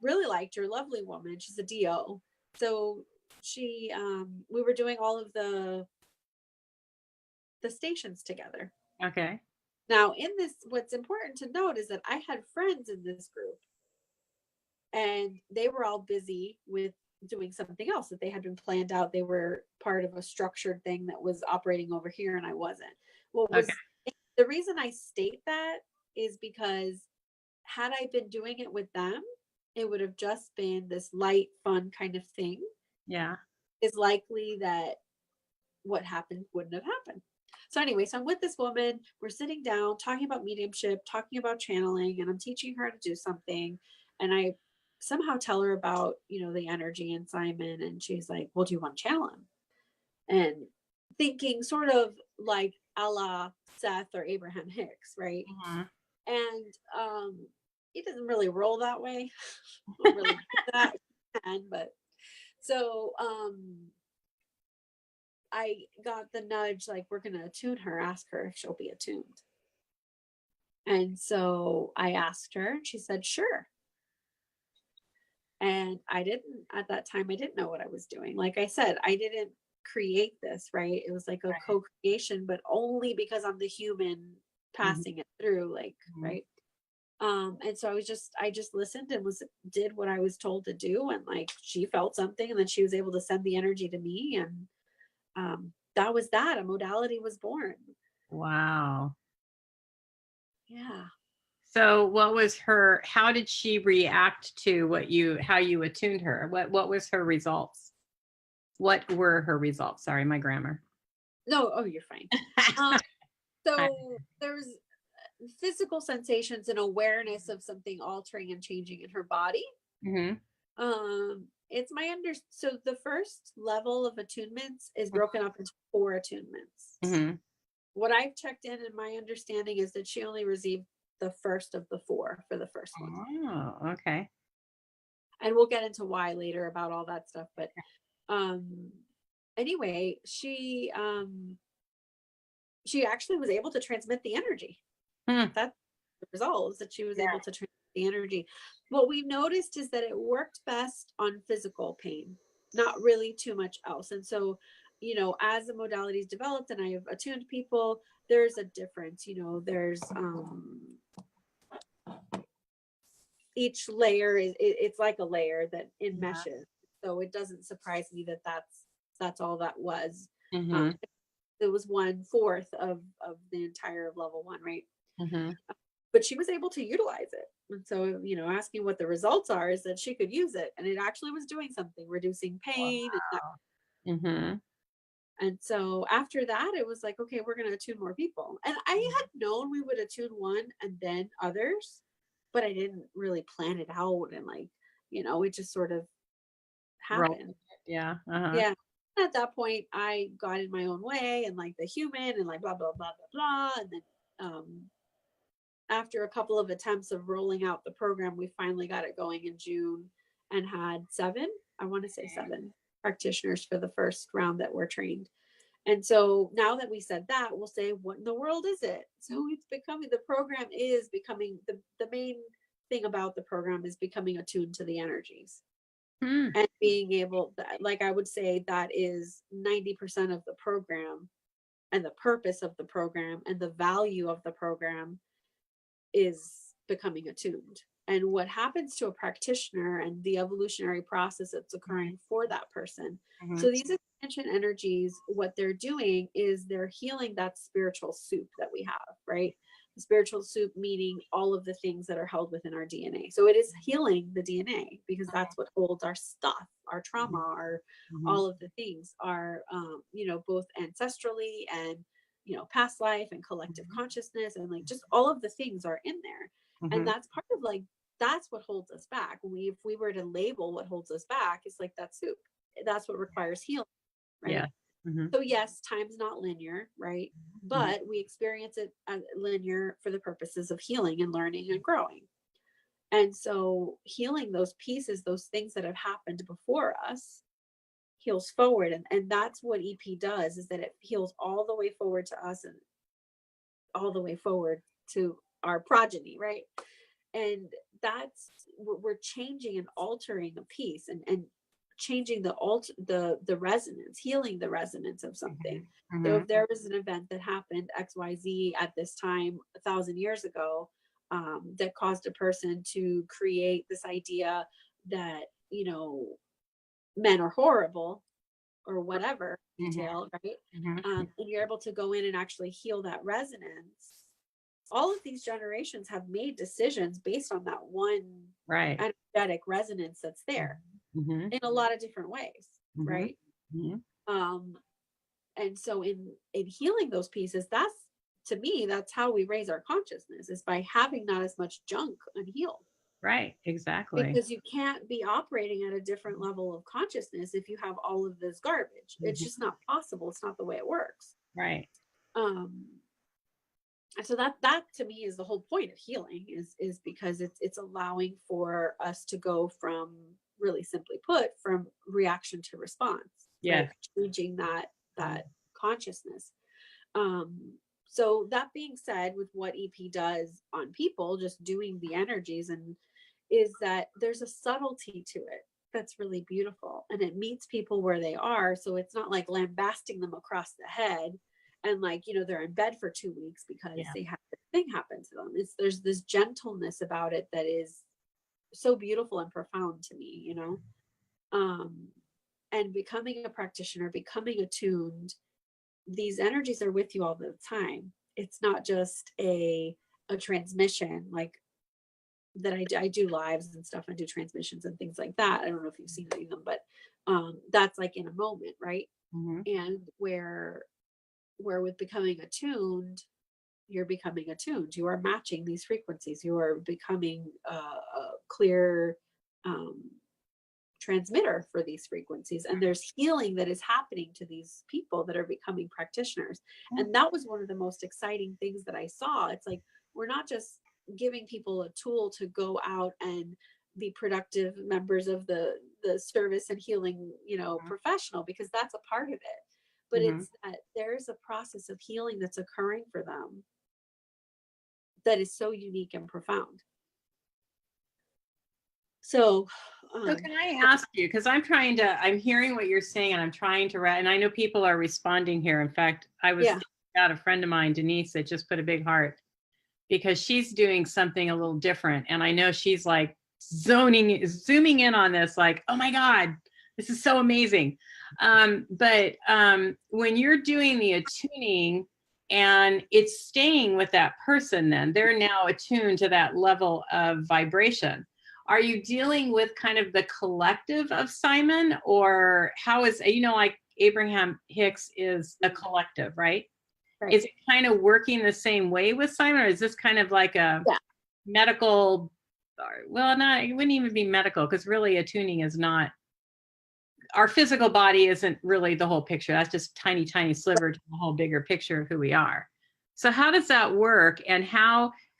really liked her. Lovely woman. She's a DO. So she we were doing all of the stations together. Okay. Now in this, what's important to note is that I had friends in this group, and they were all busy with doing something else that they had been planned out. They were part of a structured thing that was operating over here, and I wasn't. What was the reason I state that is because had I been doing it with them, it would have just been this light, fun kind of thing. Yeah. Is likely that what happened wouldn't have happened. So anyway, so I'm with this woman, we're sitting down, talking about mediumship, talking about channeling, and I'm teaching her to do something. And I somehow tell her about, you know, the energy in Simon. And she's like, well, do you want to channel him? And thinking sort of like a la Seth or Abraham Hicks, right? And he doesn't really roll that way. Don't really do that, but so I got the nudge, like, we're gonna attune her, ask her if she'll be attuned. And so I asked her, and she said sure. And I didn't, at that time, I didn't know what I was doing. Like I said, I didn't create this, right? It was like a co-creation, but only because I'm the human passing it through, like, right? And so I just listened and did what I was told to do. And like, she felt something, and then she was able to send the energy to me. And that was that. A modality was born. Wow. Yeah. So what was how did she react to how you attuned her? What was her results? What were her results? Sorry, my grammar. No, oh, you're fine. So there's physical sensations and awareness of something altering and changing in her body. It's so the first level of attunements is broken up into 4 attunements. What I've checked in my understanding is that she only received the first of the 4 for the first one. Oh, okay. And we'll get into why later about all that stuff. But anyway, she actually was able to transmit the energy. That's the result, is that she was able to transmit the energy. What we noticed is that it worked best on physical pain, not really too much else. And so, you know, as the modalities developed and I have attuned people, there's a difference. You know, there's each layer it's like a layer that enmeshes. So it doesn't surprise me that that's all that was. It was 1/4 of the entire level 1, right? But she was able to utilize it. And so, you know, asking what the results are is that she could use it, and it actually was doing something, reducing pain. And so after that, it was like, okay, we're going to attune more people. And I had known we would attune one and then others, but I didn't really plan it out. And like, you know, it just sort of happened. Yeah. Yeah. At that point, I got in my own way and like the human and like blah, blah, blah, blah, blah. And then after a couple of attempts of rolling out the program, we finally got it going in June and had 7 practitioners for the first round that were trained. And so now that we said that, we'll say, what in the world is it? So the program is becoming, the main thing about the program is becoming attuned to the energies. And being able, like I would say, that is 90% of the program, and the purpose of the program and the value of the program is becoming attuned. and what happens to a practitioner and the evolutionary process that's occurring for that person. Mhm. So these expansion energies, what they're doing is they're healing that spiritual soup that we have, right? The spiritual soup meaning all of the things that are held within our DNA. So it is healing the DNA because that's what holds our stuff, our trauma, our all of the things are, both ancestrally and, past life and collective consciousness, and like just all of the things are in there. And that's part of like, that's what holds us back. If we were to label what holds us back, it's like that soup. That's what requires healing, right? Yeah. Mm-hmm. So yes, time's not linear, right? But we experience it as linear for the purposes of healing and learning and growing. And so healing those pieces, those things that have happened before us, heals forward. And that's what EP does, is that it heals all the way forward to us and all the way forward to our progeny, right? And that's, we're changing and altering a piece and changing the resonance, healing the resonance of something. So if there was an event that happened XYZ at this time 1,000 years ago, that caused a person to create this idea that, men are horrible or whatever detail, right? And you're able to go in and actually heal that resonance. All of these generations have made decisions based on that one energetic resonance that's there in a lot of different ways, right? And so in healing those pieces, that's, to me, that's how we raise our consciousness, is by having not as much junk unhealed. Right, exactly. Because you can't be operating at a different level of consciousness if you have all of this garbage. It's just not possible. It's not the way it works. Right. So that to me is the whole point of healing, is because it's allowing for us to go from, really simply put, from reaction to response. Yeah. Right? Changing that consciousness. So that being said, with what EP does on people, just doing the energies, and is that there's a subtlety to it that's really beautiful, and it meets people where they are. So it's not like lambasting them across the head and like, they're in bed for 2 weeks because they had this thing happen to them. There's this gentleness about it that is so beautiful and profound to me, and becoming a practitioner, becoming attuned, these energies are with you all the time. It's not just a transmission like that. I do lives and stuff. I do transmissions and things like that. I don't know if you've seen any of them, but that's like in a moment, right? And where with becoming attuned, you're becoming attuned. You are matching these frequencies. You are becoming a clear transmitter for these frequencies, and there's healing that is happening to these people that are becoming practitioners. And that was one of the most exciting things that I saw. It's like, we're not just giving people a tool to go out and be productive members of the service and healing, professional, because that's a part of it, but it's that there's a process of healing that's occurring for them that is so unique and profound. So can I ask you, because I'm hearing what you're saying, and I'm trying to and I know people are responding here. In fact, I was got a friend of mine, Denise, that just put a big heart, because she's doing something a little different. And I know she's like zooming in on this, like, oh my God, this is so amazing. But when you're doing the attuning and it's staying with that person, then they're now attuned to that level of vibration. Are you dealing with kind of the collective of Simon, or how is, like Abraham Hicks is a collective, right? Is it kind of working the same way with Simon, or is this kind of like a medical, well, not, it wouldn't even be medical, because really attuning is not, our physical body isn't really the whole picture. That's just tiny, tiny sliver to the whole bigger picture of who we are. So how does that work? And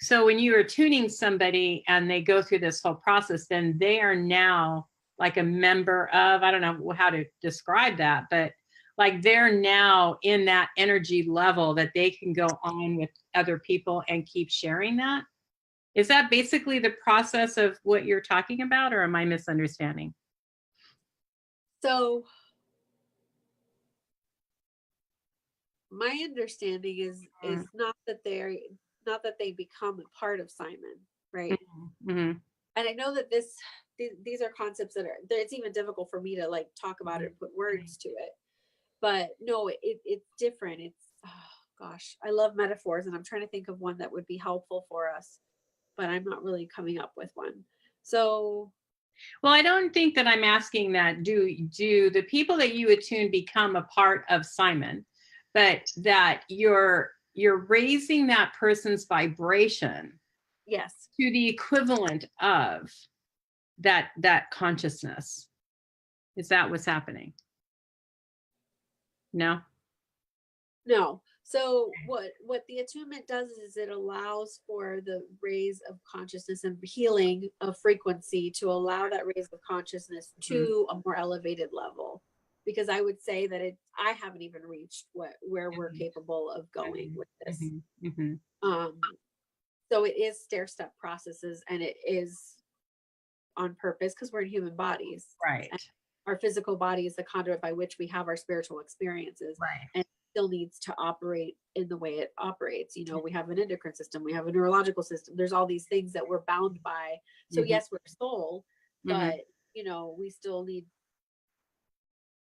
so when you are tuning somebody and they go through this whole process, then they are now like a member of, I don't know how to describe that, but like they're now in that energy level that they can go on with other people and keep sharing that. Is that basically the process of what you're talking about, or am I misunderstanding? So my understanding is not that they become a part of Simon, right? and I know that these are concepts that it's even difficult for me to like talk about it and put words to it. But no, it's different. It's, oh gosh, I love metaphors, and I'm trying to think of one that would be helpful for us, but I'm not really coming up with one. So, well, I don't think that I'm asking that. Do the people that you attune become a part of Simon, but that you're raising that person's vibration, yes, to the equivalent of that consciousness? Is that what's happening? No. no. So what the attunement does is it allows for the raise of consciousness and healing of frequency to allow that raise of consciousness to a more elevated level. Because I would say that I haven't even reached where we're capable of going with this. So it is stair-step processes, and it is on purpose because we're in human bodies. Right. And our physical body is the conduit by which we have our spiritual experiences. Right. And still needs to operate in the way it operates. You know, we have an endocrine system, we have a neurological system. There's all these things that we're bound by. So yes, we're soul, but you know, we still need,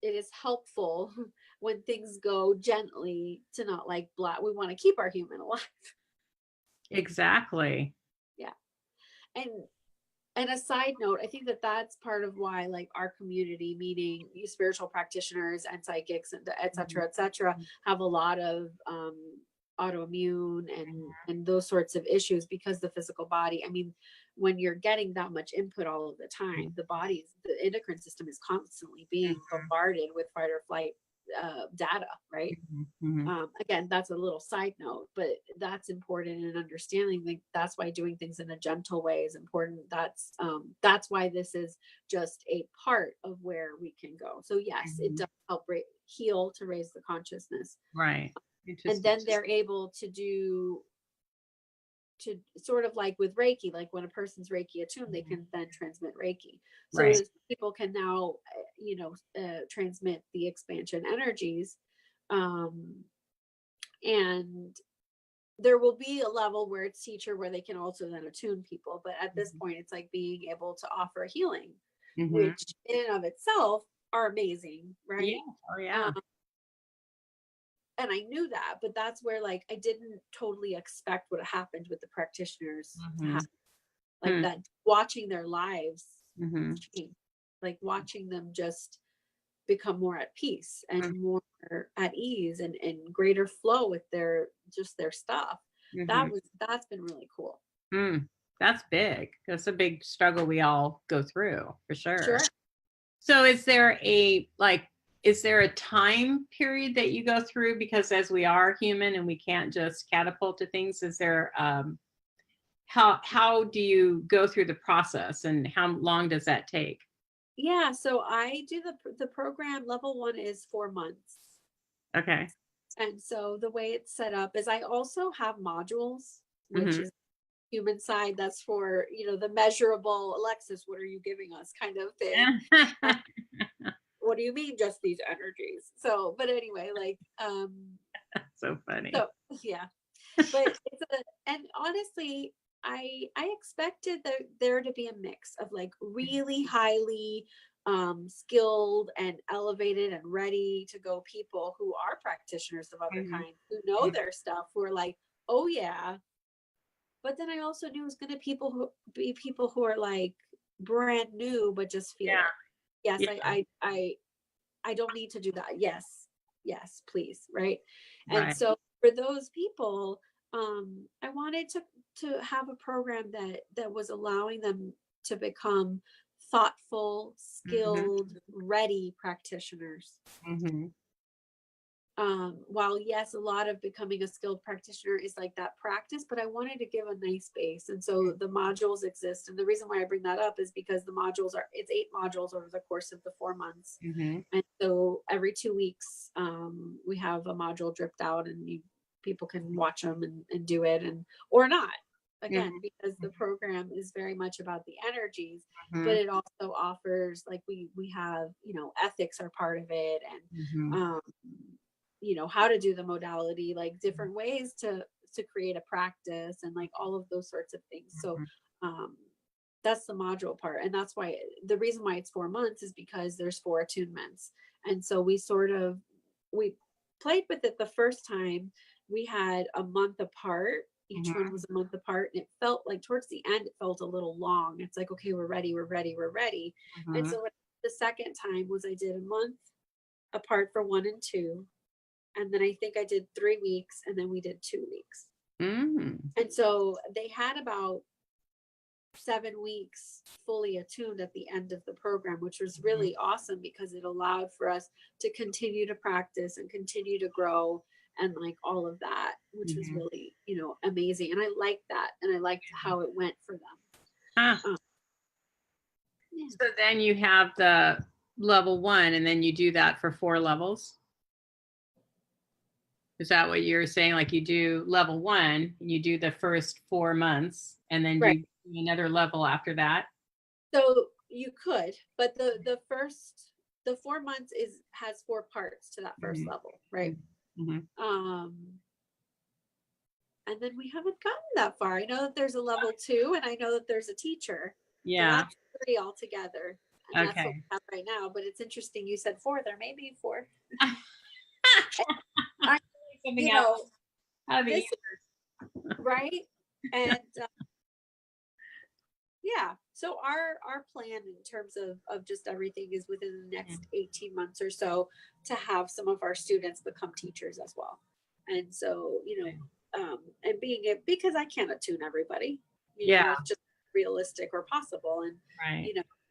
it is helpful when things go gently to not like we want to keep our human alive. Exactly. Yeah. And a side note, I think that that's part of why like our community, meaning you spiritual practitioners and psychics and et cetera, have a lot of autoimmune and those sorts of issues, because the physical body, I mean, when you're getting that much input all of the time, the endocrine system is constantly being bombarded with fight or flight data, right? Again, that's a little side note, but that's important in understanding. Like, that's why doing things in a gentle way is important. That's why this is just a part of where we can go. So yes, it does help heal to raise the consciousness, right? And then they're able to sort of like with Reiki, like when a person's Reiki attuned, they can then transmit Reiki. So people can now, transmit the expansion energies. And there will be a level where it's teacher where they can also then attune people. But at this point, it's like being able to offer healing, which in and of itself are amazing, right? Yeah. Oh yeah. And I knew that, but that's where like I didn't totally expect what happened with the practitioners. Like that, watching their lives change, like watching them just become more at peace and more at ease and greater flow with their stuff. That's been really cool. That's big. That's a big struggle we all go through, for sure. Sure. So is there a time period that you go through? Because as we are human and we can't just catapult to things, is there how do you go through the process, and how long does that take? Yeah, so I do the program. Level 1 is 4 months. Okay. And so the way it's set up is I also have modules, which is human side. That's for, the measurable, Alexis, what are you giving us kind of thing. What do you mean, just these energies? So, but anyway, like, so funny. So yeah, but and honestly, I expected there to be a mix of like really highly skilled and elevated and ready to go people who are practitioners of other kinds, who know their stuff, who are like, oh yeah. But then I also knew it was going to be people who are like brand new, but just feel it. Yes, I don't need to do that. Yes, please. Right. And so for those people, I wanted to have a program that was allowing them to become thoughtful, skilled, ready practitioners. While yes, a lot of becoming a skilled practitioner is like that practice, but I wanted to give a nice base. And so the modules exist. And the reason why I bring that up is because it's 8 modules over the course of the 4 months. And so every 2 weeks, we have a module dripped out, and people can watch them and do it, or not. Again, because the program is very much about the energies, but it also offers, like, we have, ethics are part of it, and how to do the modality, like different ways to create a practice, and like all of those sorts of things. So That's the module part. And that's why the reason why it's 4 months is because there's 4 attunements. And so we played with it the first time. We had a month apart. Each one was a month apart. And it felt like towards the end, it felt a little long. It's like, okay, we're ready. And so the second time was I did a month apart for 1 and 2. And then I think I did 3 weeks, and then we did 2 weeks. And so they had about 7 weeks fully attuned at the end of the program, which was really awesome because it allowed for us to continue to practice and continue to grow and like all of that, which was really, amazing. And I liked that. And I liked how it went for them. So then you have the level 1, and then you do that for 4 levels. Is that what you're saying? Like you do level 1, and you do the first 4 months, and then you do another level after that? So you could, but the 4 months has 4 parts to that first level, right? And then we haven't gotten that far. I know that there's a level 2, and I know that there's a teacher. Yeah. So that's 3 altogether. And that's what we have right now. But it's interesting. You said 4. There may be 4. Right? And so our plan in terms of just everything is within the next 18 months or so to have some of our students become teachers as well. And so, and being it, because I can't attune everybody, it's just realistic or possible. And,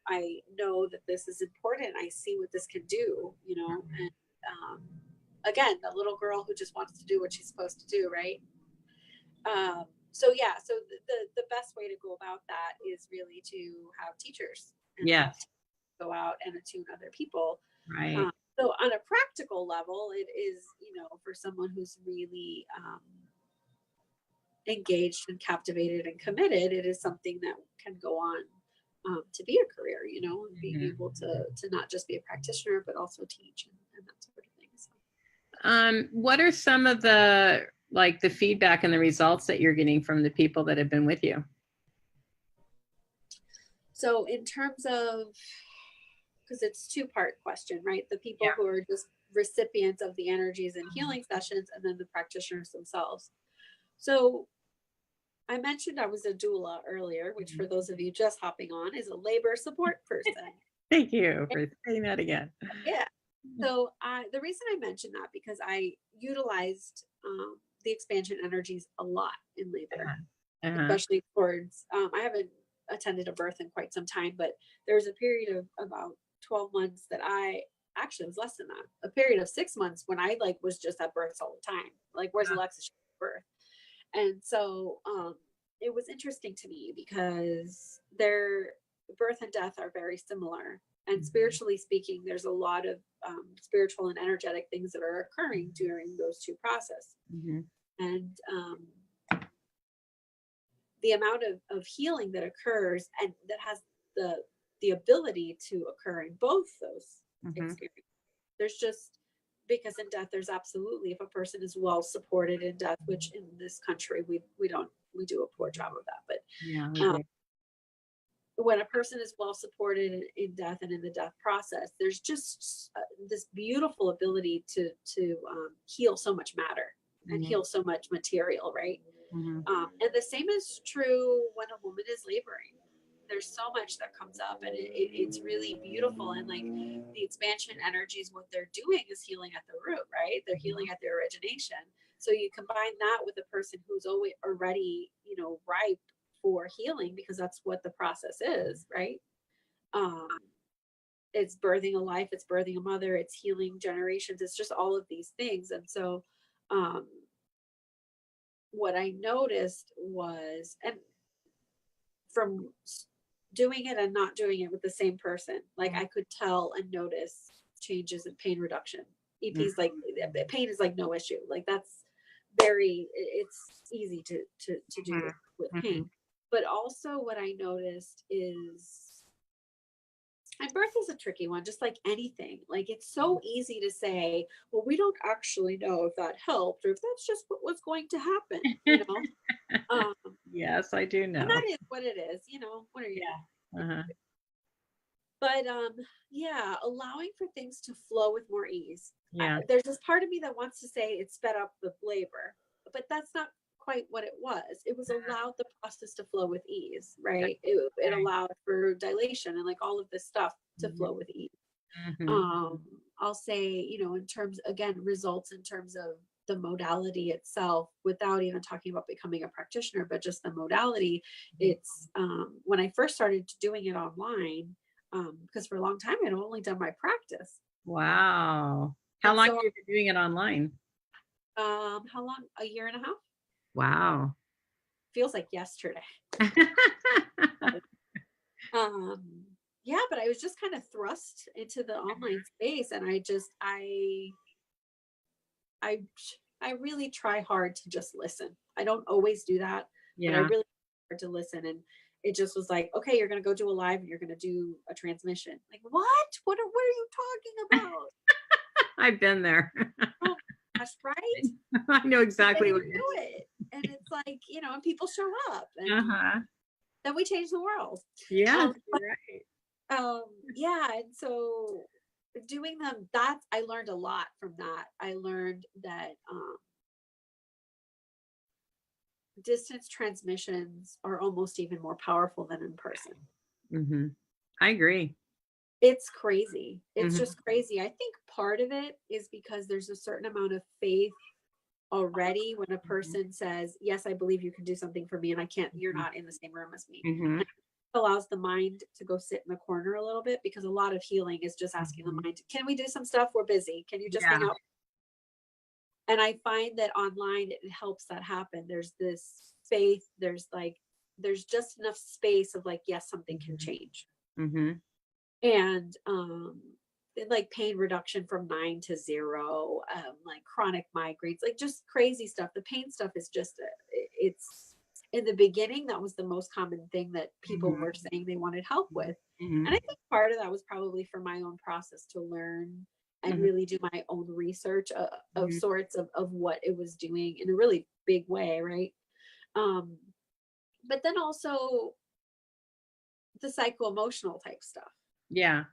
I know that this is important. I see what this can do, and again, the little girl who just wants to do what she's supposed to do. Right. So the best way to go about that is really to have teachers and go out and attune other people. Right. So on a practical level, it is, for someone who's really engaged and captivated and committed, it is something that can go on to be a career, and being able to not just be a practitioner, but also teach and that sort of thing. So. What are some of the feedback and the results that you're getting from the people that have been with you? So in terms of, because it's 2-part question, right? The people who are just recipients of the energies and healing sessions, and then the practitioners themselves. So I mentioned I was a doula earlier, which for those of you just hopping on is a labor support person. Thank you for saying that again. Yeah. So the reason I mentioned that, because I utilized the expansion energies a lot in labor, especially towards, I haven't attended a birth in quite some time, but there was a period of about 12 months that actually it was less than that, a period of 6 months when I was just at births all the time. Like, where's Alexis birth? And so it was interesting to me because their birth and death are very similar. And spiritually speaking, there's a lot of spiritual and energetic things that are occurring during those 2 processes. And the amount of healing that occurs and that has the ability to occur in both those experiences. There's just, because in death, there's absolutely, if a person is well supported in death, which in this country, we do a poor job of that. But when a person is well supported in death and in the death process, there's just this beautiful ability to heal so much matter and heal so much material, right? And the same is true when a woman is laboring. There's so much that comes up, and it's really beautiful. And like the expansion energies, what they're doing is healing at the root, right? They're healing at the origination. So you combine that with a person who's already, ripe for healing, because that's what the process is, right? It's birthing a life, it's birthing a mother, it's healing generations, it's just all of these things. And so what I noticed was, and from doing it and not doing it with the same person, like I could tell and notice changes in pain reduction. EP's like, pain is like no issue. Like that's it's easy to do with pain. But also what I noticed is And birth is a tricky one, just like anything. Like, it's so easy to say, well, we don't actually know if that helped or if that's just what was going to happen, you know? Um, Yes, I do and know. that is what it is, you know, what are you Yeah. gonna do? Uh-huh. But yeah, allowing for things to flow with more ease. Yeah. There's this part of me that wants to say it sped up the labor, but that's not quite what it was. It was allowed the process to flow with ease, right? It allowed for dilation and like all of this stuff to flow with ease. Mm-hmm. I'll say, you know, in terms, again, results in terms of the modality itself, without even talking about becoming a practitioner, but just the modality. It's when I first started doing it online, because for a long time I'd only done my practice. Wow. How And long so have you been doing it online? how long? A year and a half? Wow. Feels like yesterday. um yeah, but I was just kind of thrust into the online space, and I I really try hard to just listen. I don't always do that, but I Yeah. really try hard to listen. And it just was like, okay, you're gonna go do a live and you're gonna do a transmission. Like, what? What are you talking about? I've been there. Oh gosh, right? I know And then exactly you what you're do it. And it's like, you know, and people show up, and Uh-huh. then we change the world. Yes, Um, you're right. yeah, and so doing them, that's, I learned a lot from that. I learned that distance transmissions are almost even more powerful than in person. Mm-hmm. I agree. It's crazy. It's Mm-hmm. just crazy. I think part of it is because there's a certain amount of faith already when a person says, yes, I believe you can do something for me, and I can't, you're not in the same room as me. Mm-hmm. It allows the mind to go sit in the corner a little bit, because a lot of healing is just asking the mind, can we do some stuff? We're busy. Can you just hang Yeah. out? And I find that online it helps that happen. There's this faith, there's just enough space of like, yes, something can change. Mm-hmm. And like pain reduction from 9 to 0, like chronic migraines, like just crazy stuff. The pain stuff is just it's in the beginning, that was the most common thing that people were saying they wanted help with. Mm-hmm. And I think part of that was probably for my own process to learn and really do my own research of sorts of what it was doing in a really big way, right? But then also the psycho-emotional type stuff, Yeah.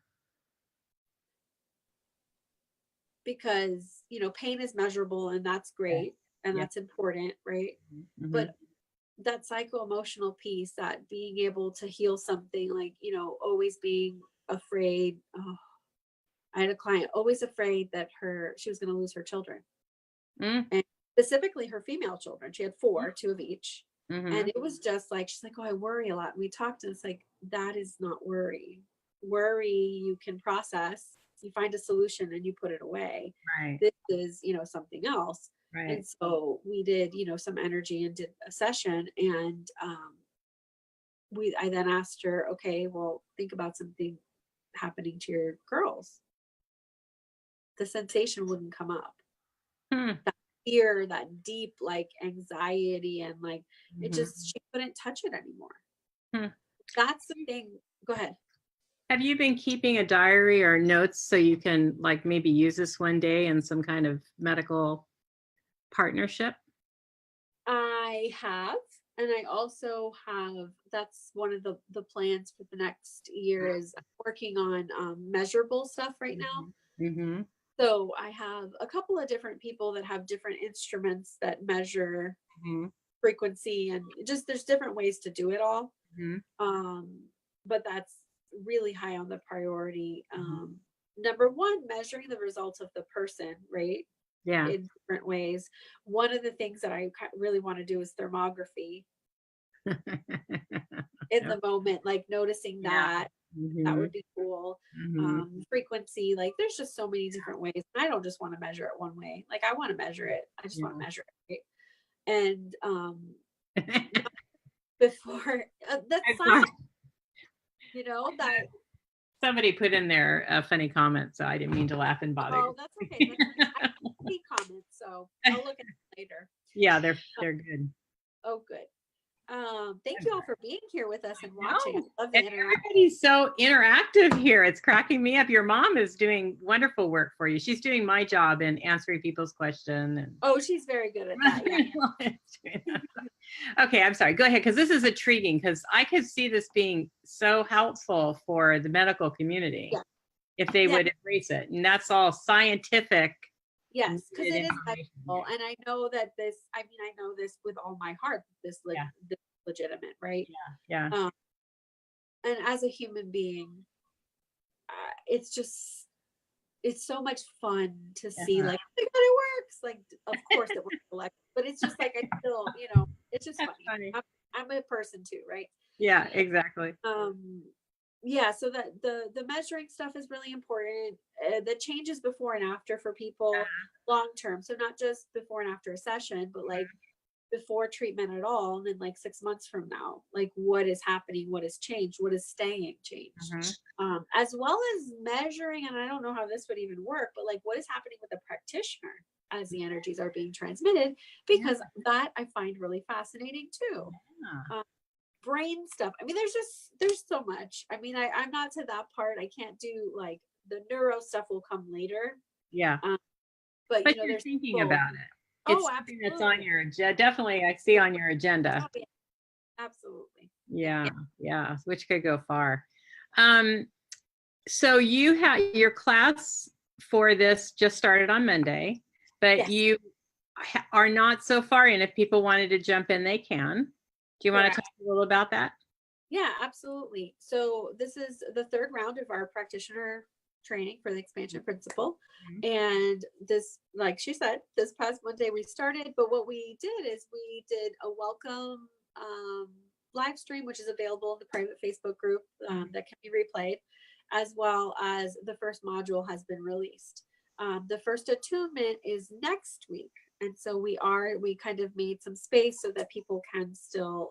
because, you know, pain is measurable, and that's great, and Yeah. that's important, right? Mm-hmm. But that psycho-emotional piece, that being able to heal something, like, you know, always being afraid. Oh, I had a client always afraid that she was going to lose her children, and specifically her female children. She had 4, 2 of each. Mm-hmm. And it was just like, she's like, oh, I worry a lot. And we talked, and it's like, that is not worry. Worry, you can process, you find a solution, and you put it away. Right. This is, you know, something else. Right. And so we did, you know, some energy and did a session. And I then asked her, okay, well, think about something happening to your girls. The sensation wouldn't come up. That fear, that deep like anxiety, and like it just, she couldn't touch it anymore. That's the thing. Go ahead. Have you been keeping a diary or notes so you can like maybe use this one day in some kind of medical partnership? I have, and I also have, that's one of the plans for the next year, is I'm working on measurable stuff right now. Mm-hmm. So I have a couple of different people that have different instruments that measure frequency, and just there's different ways to do it all. But that's really high on the priority. Number one, measuring the results of the person, right? Yeah. In different ways. One of the things that I really want to do is thermography in the moment, like noticing that. That would be cool. Frequency, like there's just so many different ways. I don't just want to measure it one way. Like I want to measure it. I just want to measure it. Right? And before that's fine. You know, that somebody put in there a funny comment, so I didn't mean to laugh and bother. Oh, that's okay. I see comments, so I'll look at it later. Yeah, they're good. Oh, good. Thank you all for being here with us and watching. No. I love the And interaction. everybody's so interactive here. It's cracking me up. Your mom is doing wonderful work for you. She's doing my job in answering people's questions. And Oh, she's very good at that. Yeah. Okay, I'm sorry. Go ahead, because this is intriguing, because I could see this being so helpful for the medical community Yeah. if they Yeah. would embrace it. And that's all scientific. Yes, because it is information. medical, and I know that this. I mean, I know this with all my heart. This legitimate, right? Yeah. And as a human being, it's just it's so much fun to see. Like, oh my God, it works. Like, of course it works, but it's just like I still, it's just funny. I'm a person too, right? Yeah, exactly. Yeah, so that the measuring stuff is really important. The changes before and after for people long term, so not just before and after a session, but like before treatment at all, and then like 6 months from now, like what is happening, what has changed, what is staying changed, as well as measuring. And I don't know how this would even work, but like what is happening with the practitioner as the energies are being transmitted, because that I find really fascinating too. Brain stuff. I mean, there's so much. I mean, I'm not to that part. I can't do like the neuro stuff will come later. Yeah. But you're there's thinking about it. It's something that's on your agenda. Definitely, I see on your agenda. Oh, yeah. Absolutely. Yeah. Which could go far. So you have your class for this just started on Monday, but you are not so far in. If people wanted to jump in, they can. Do you want to talk a little about that? Yeah, absolutely. So this is the third round of our practitioner training for the expansion principle. And this, like she said, this past Monday we started, but what we did is we did a welcome live stream, which is available in the private Facebook group that can be replayed, as well as the first module has been released. The first attunement is next week. And so we kind of made some space so that people can still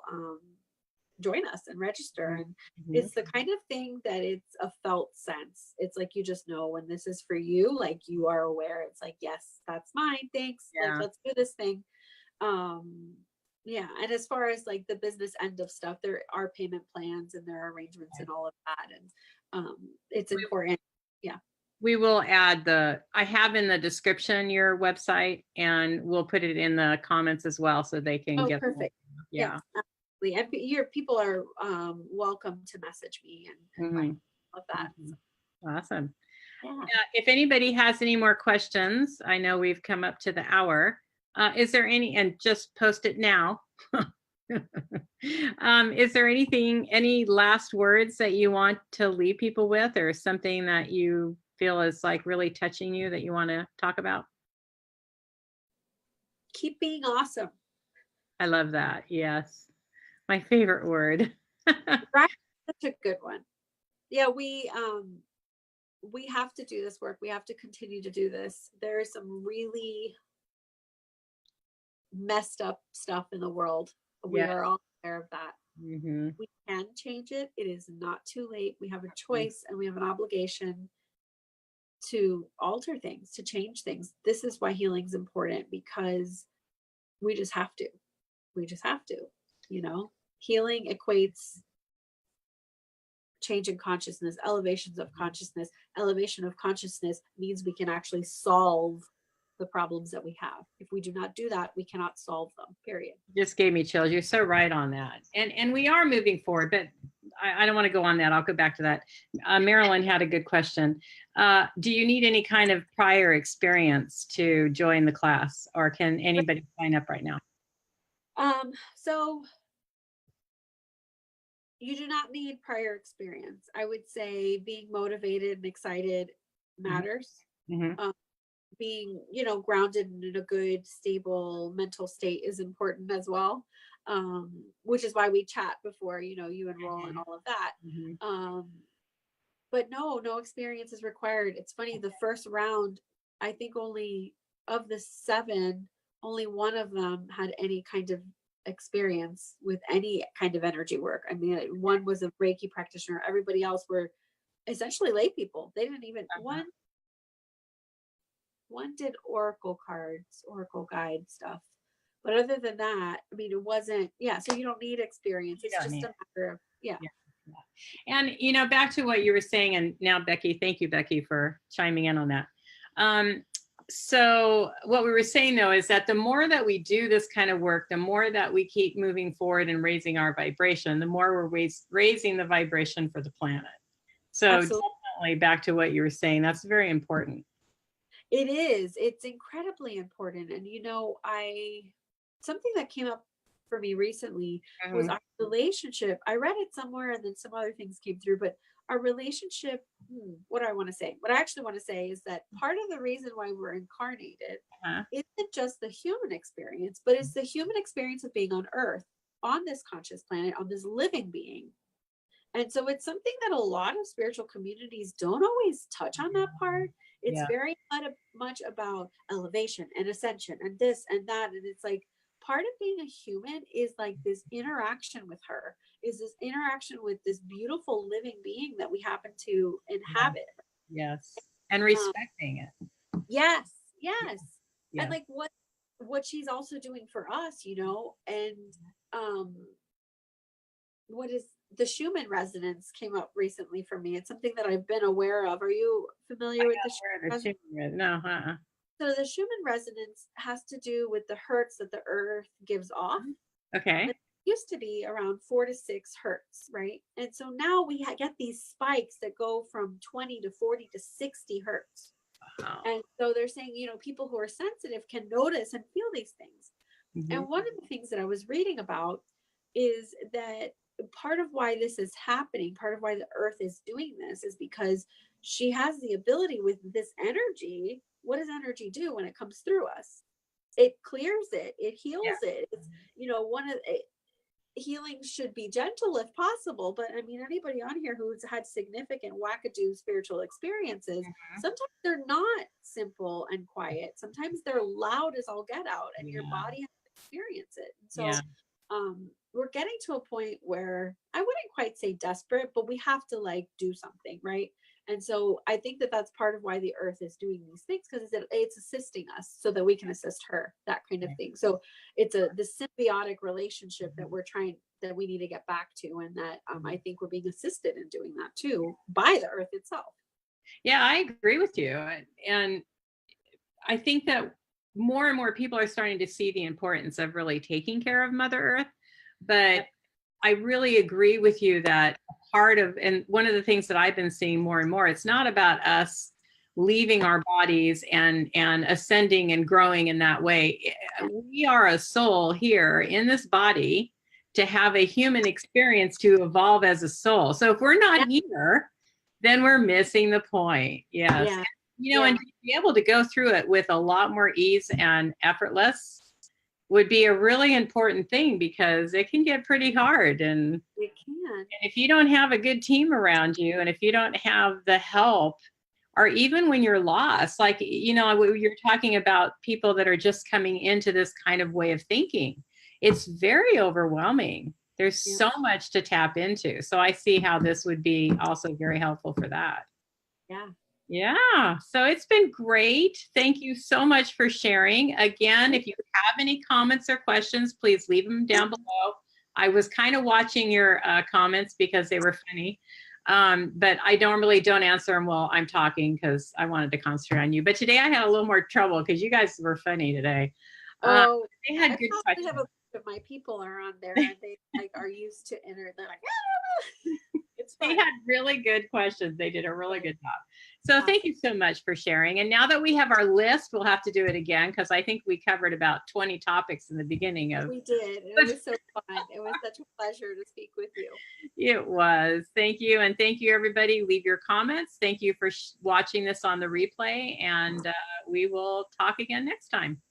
join us and register. And it's the kind of thing that it's a felt sense. It's like, you just know when this is for you, like you are aware. It's like, yes, that's mine. Thanks. Like, let's do this thing. And as far as like the business end of stuff, there are payment plans and there are arrangements and all of that. And it's important. Yeah. We will add I have in the description your website, and we'll put it in the comments as well so they can get perfect. Yeah. Yes, and your people are welcome to message me and love that. Awesome. Yeah. If anybody has any more questions, I know we've come up to the hour. Is there and just post it now. Is there any last words that you want to leave people with, or something that you feel is like really touching you that you want to talk about? Keep being awesome. I love that. Yes. My favorite word. Right. Such a good one. Yeah, we have to do this work. We have to continue to do this. There is some really messed up stuff in the world. We are all aware of that. We can change it. It is not too late. We have a choice and we have an obligation to alter things, to change things. This is why healing is important, because we just have to. Healing equates change in consciousness, elevations of consciousness. Elevation of consciousness means we can actually solve the problems that we have. If we do not do that, we cannot solve them, period. Just gave me chills. You're so right on that. And we are moving forward, but I don't want to go on that. I'll go back to that. Marilyn had a good question. Do you need any kind of prior experience to join the class, or can anybody sign up right now? So you do not need prior experience. I would say being motivated and excited matters. Being, grounded in a good, stable mental state is important as well. Which is why we chat before, you enroll and all of that. But no experience is required. It's funny, the first round, I think only of the 7, only one of them had any kind of experience with any kind of energy work. I mean, one was a Reiki practitioner. Everybody else were essentially lay people. They didn't even one did oracle cards, oracle guide stuff. But other than that, I mean, it wasn't, yeah, so you don't need experience. It's just a matter of, yeah. And, you know, back to what you were saying, and now Becky, thank you, Becky, for chiming in on that. So what we were saying, though, is that the more that we do this kind of work, the more that we keep moving forward and raising our vibration, the more we're raising the vibration for the planet. So Absolutely. definitely back to what you were saying, that's very important. It is. It's incredibly important. And, something that came up for me recently was our relationship. I read it somewhere and then some other things came through, but our relationship, what do I want to say? What I actually want to say is that part of the reason why we're incarnated isn't just the human experience, but it's the human experience of being on Earth, on this conscious planet, on this living being. And so it's something that a lot of spiritual communities don't always touch on that part. It's very much about elevation and ascension and this and that. And it's like part of being a human is like this interaction with her, is this interaction with this beautiful living being that we happen to inhabit. Yes. And respecting it. Yes. Yes. Yeah. And like what she's also doing for us, you know, and what is the Schumann Resonance came up recently for me. It's something that I've been aware of. Are you familiar with the Schumann Resonance? No, So the Schumann Resonance has to do with the hertz that the Earth gives off. Okay. It used to be around 4 to 6 hertz, right? And so now we get these spikes that go from 20 to 40 to 60 hertz. Wow. And so they're saying, you know, people who are sensitive can notice and feel these things. And one of the things that I was reading about is that part of why this is happening, part of why the Earth is doing this is because she has the ability with this energy. What does energy do when it comes through us? It clears it, it heals it. It's, you know, healing should be gentle if possible, but I mean, anybody on here who's had significant wackadoo spiritual experiences, sometimes they're not simple and quiet. Sometimes they're loud as all get out, and your body has to experience it. And so we're getting to a point where I wouldn't quite say desperate, but we have to like do something, right? And so I think that that's part of why the Earth is doing these things, because it's assisting us so that we can assist her, that kind of thing. So it's the symbiotic relationship that we need to get back to, and that I think we're being assisted in doing that too by the Earth itself. Yeah, I agree with you, and I think that more and more people are starting to see the importance of really taking care of Mother Earth. But I really agree with you that and one of the things that I've been seeing more and more, it's not about us leaving our bodies and ascending and growing in that way. We are a soul here in this body to have a human experience, to evolve as a soul. So if we're not here, then we're missing the point. Yes. Yeah. You know, and to be able to go through it with a lot more ease and effortless would be a really important thing, because it can get pretty hard. And it can. And if you don't have a good team around you, and if you don't have the help, or even when you're lost, like, you know, you're talking about people that are just coming into this kind of way of thinking, it's very overwhelming. There's so much to tap into. So I see how this would be also very helpful for that. Yeah. So it's been great. Thank you so much for sharing. Again, if you have any comments or questions, please leave them down below. I was kind of watching your comments because they were funny. But I normally don't answer them while I'm talking, because I wanted to concentrate on you. But today I had a little more trouble because you guys were funny today. They had good questions. Have a bunch of my people are on there, and they like are used to enter. They're like, they had really good questions. They did a really good job. So thank you so much for sharing. And now that we have our list, we'll have to do it again, because I think we covered about 20 topics in the beginning of. We did. It was so fun. It was such a pleasure to speak with you. It was. Thank you. And thank you, everybody. Leave your comments. Thank you for watching this on the replay. And we will talk again next time.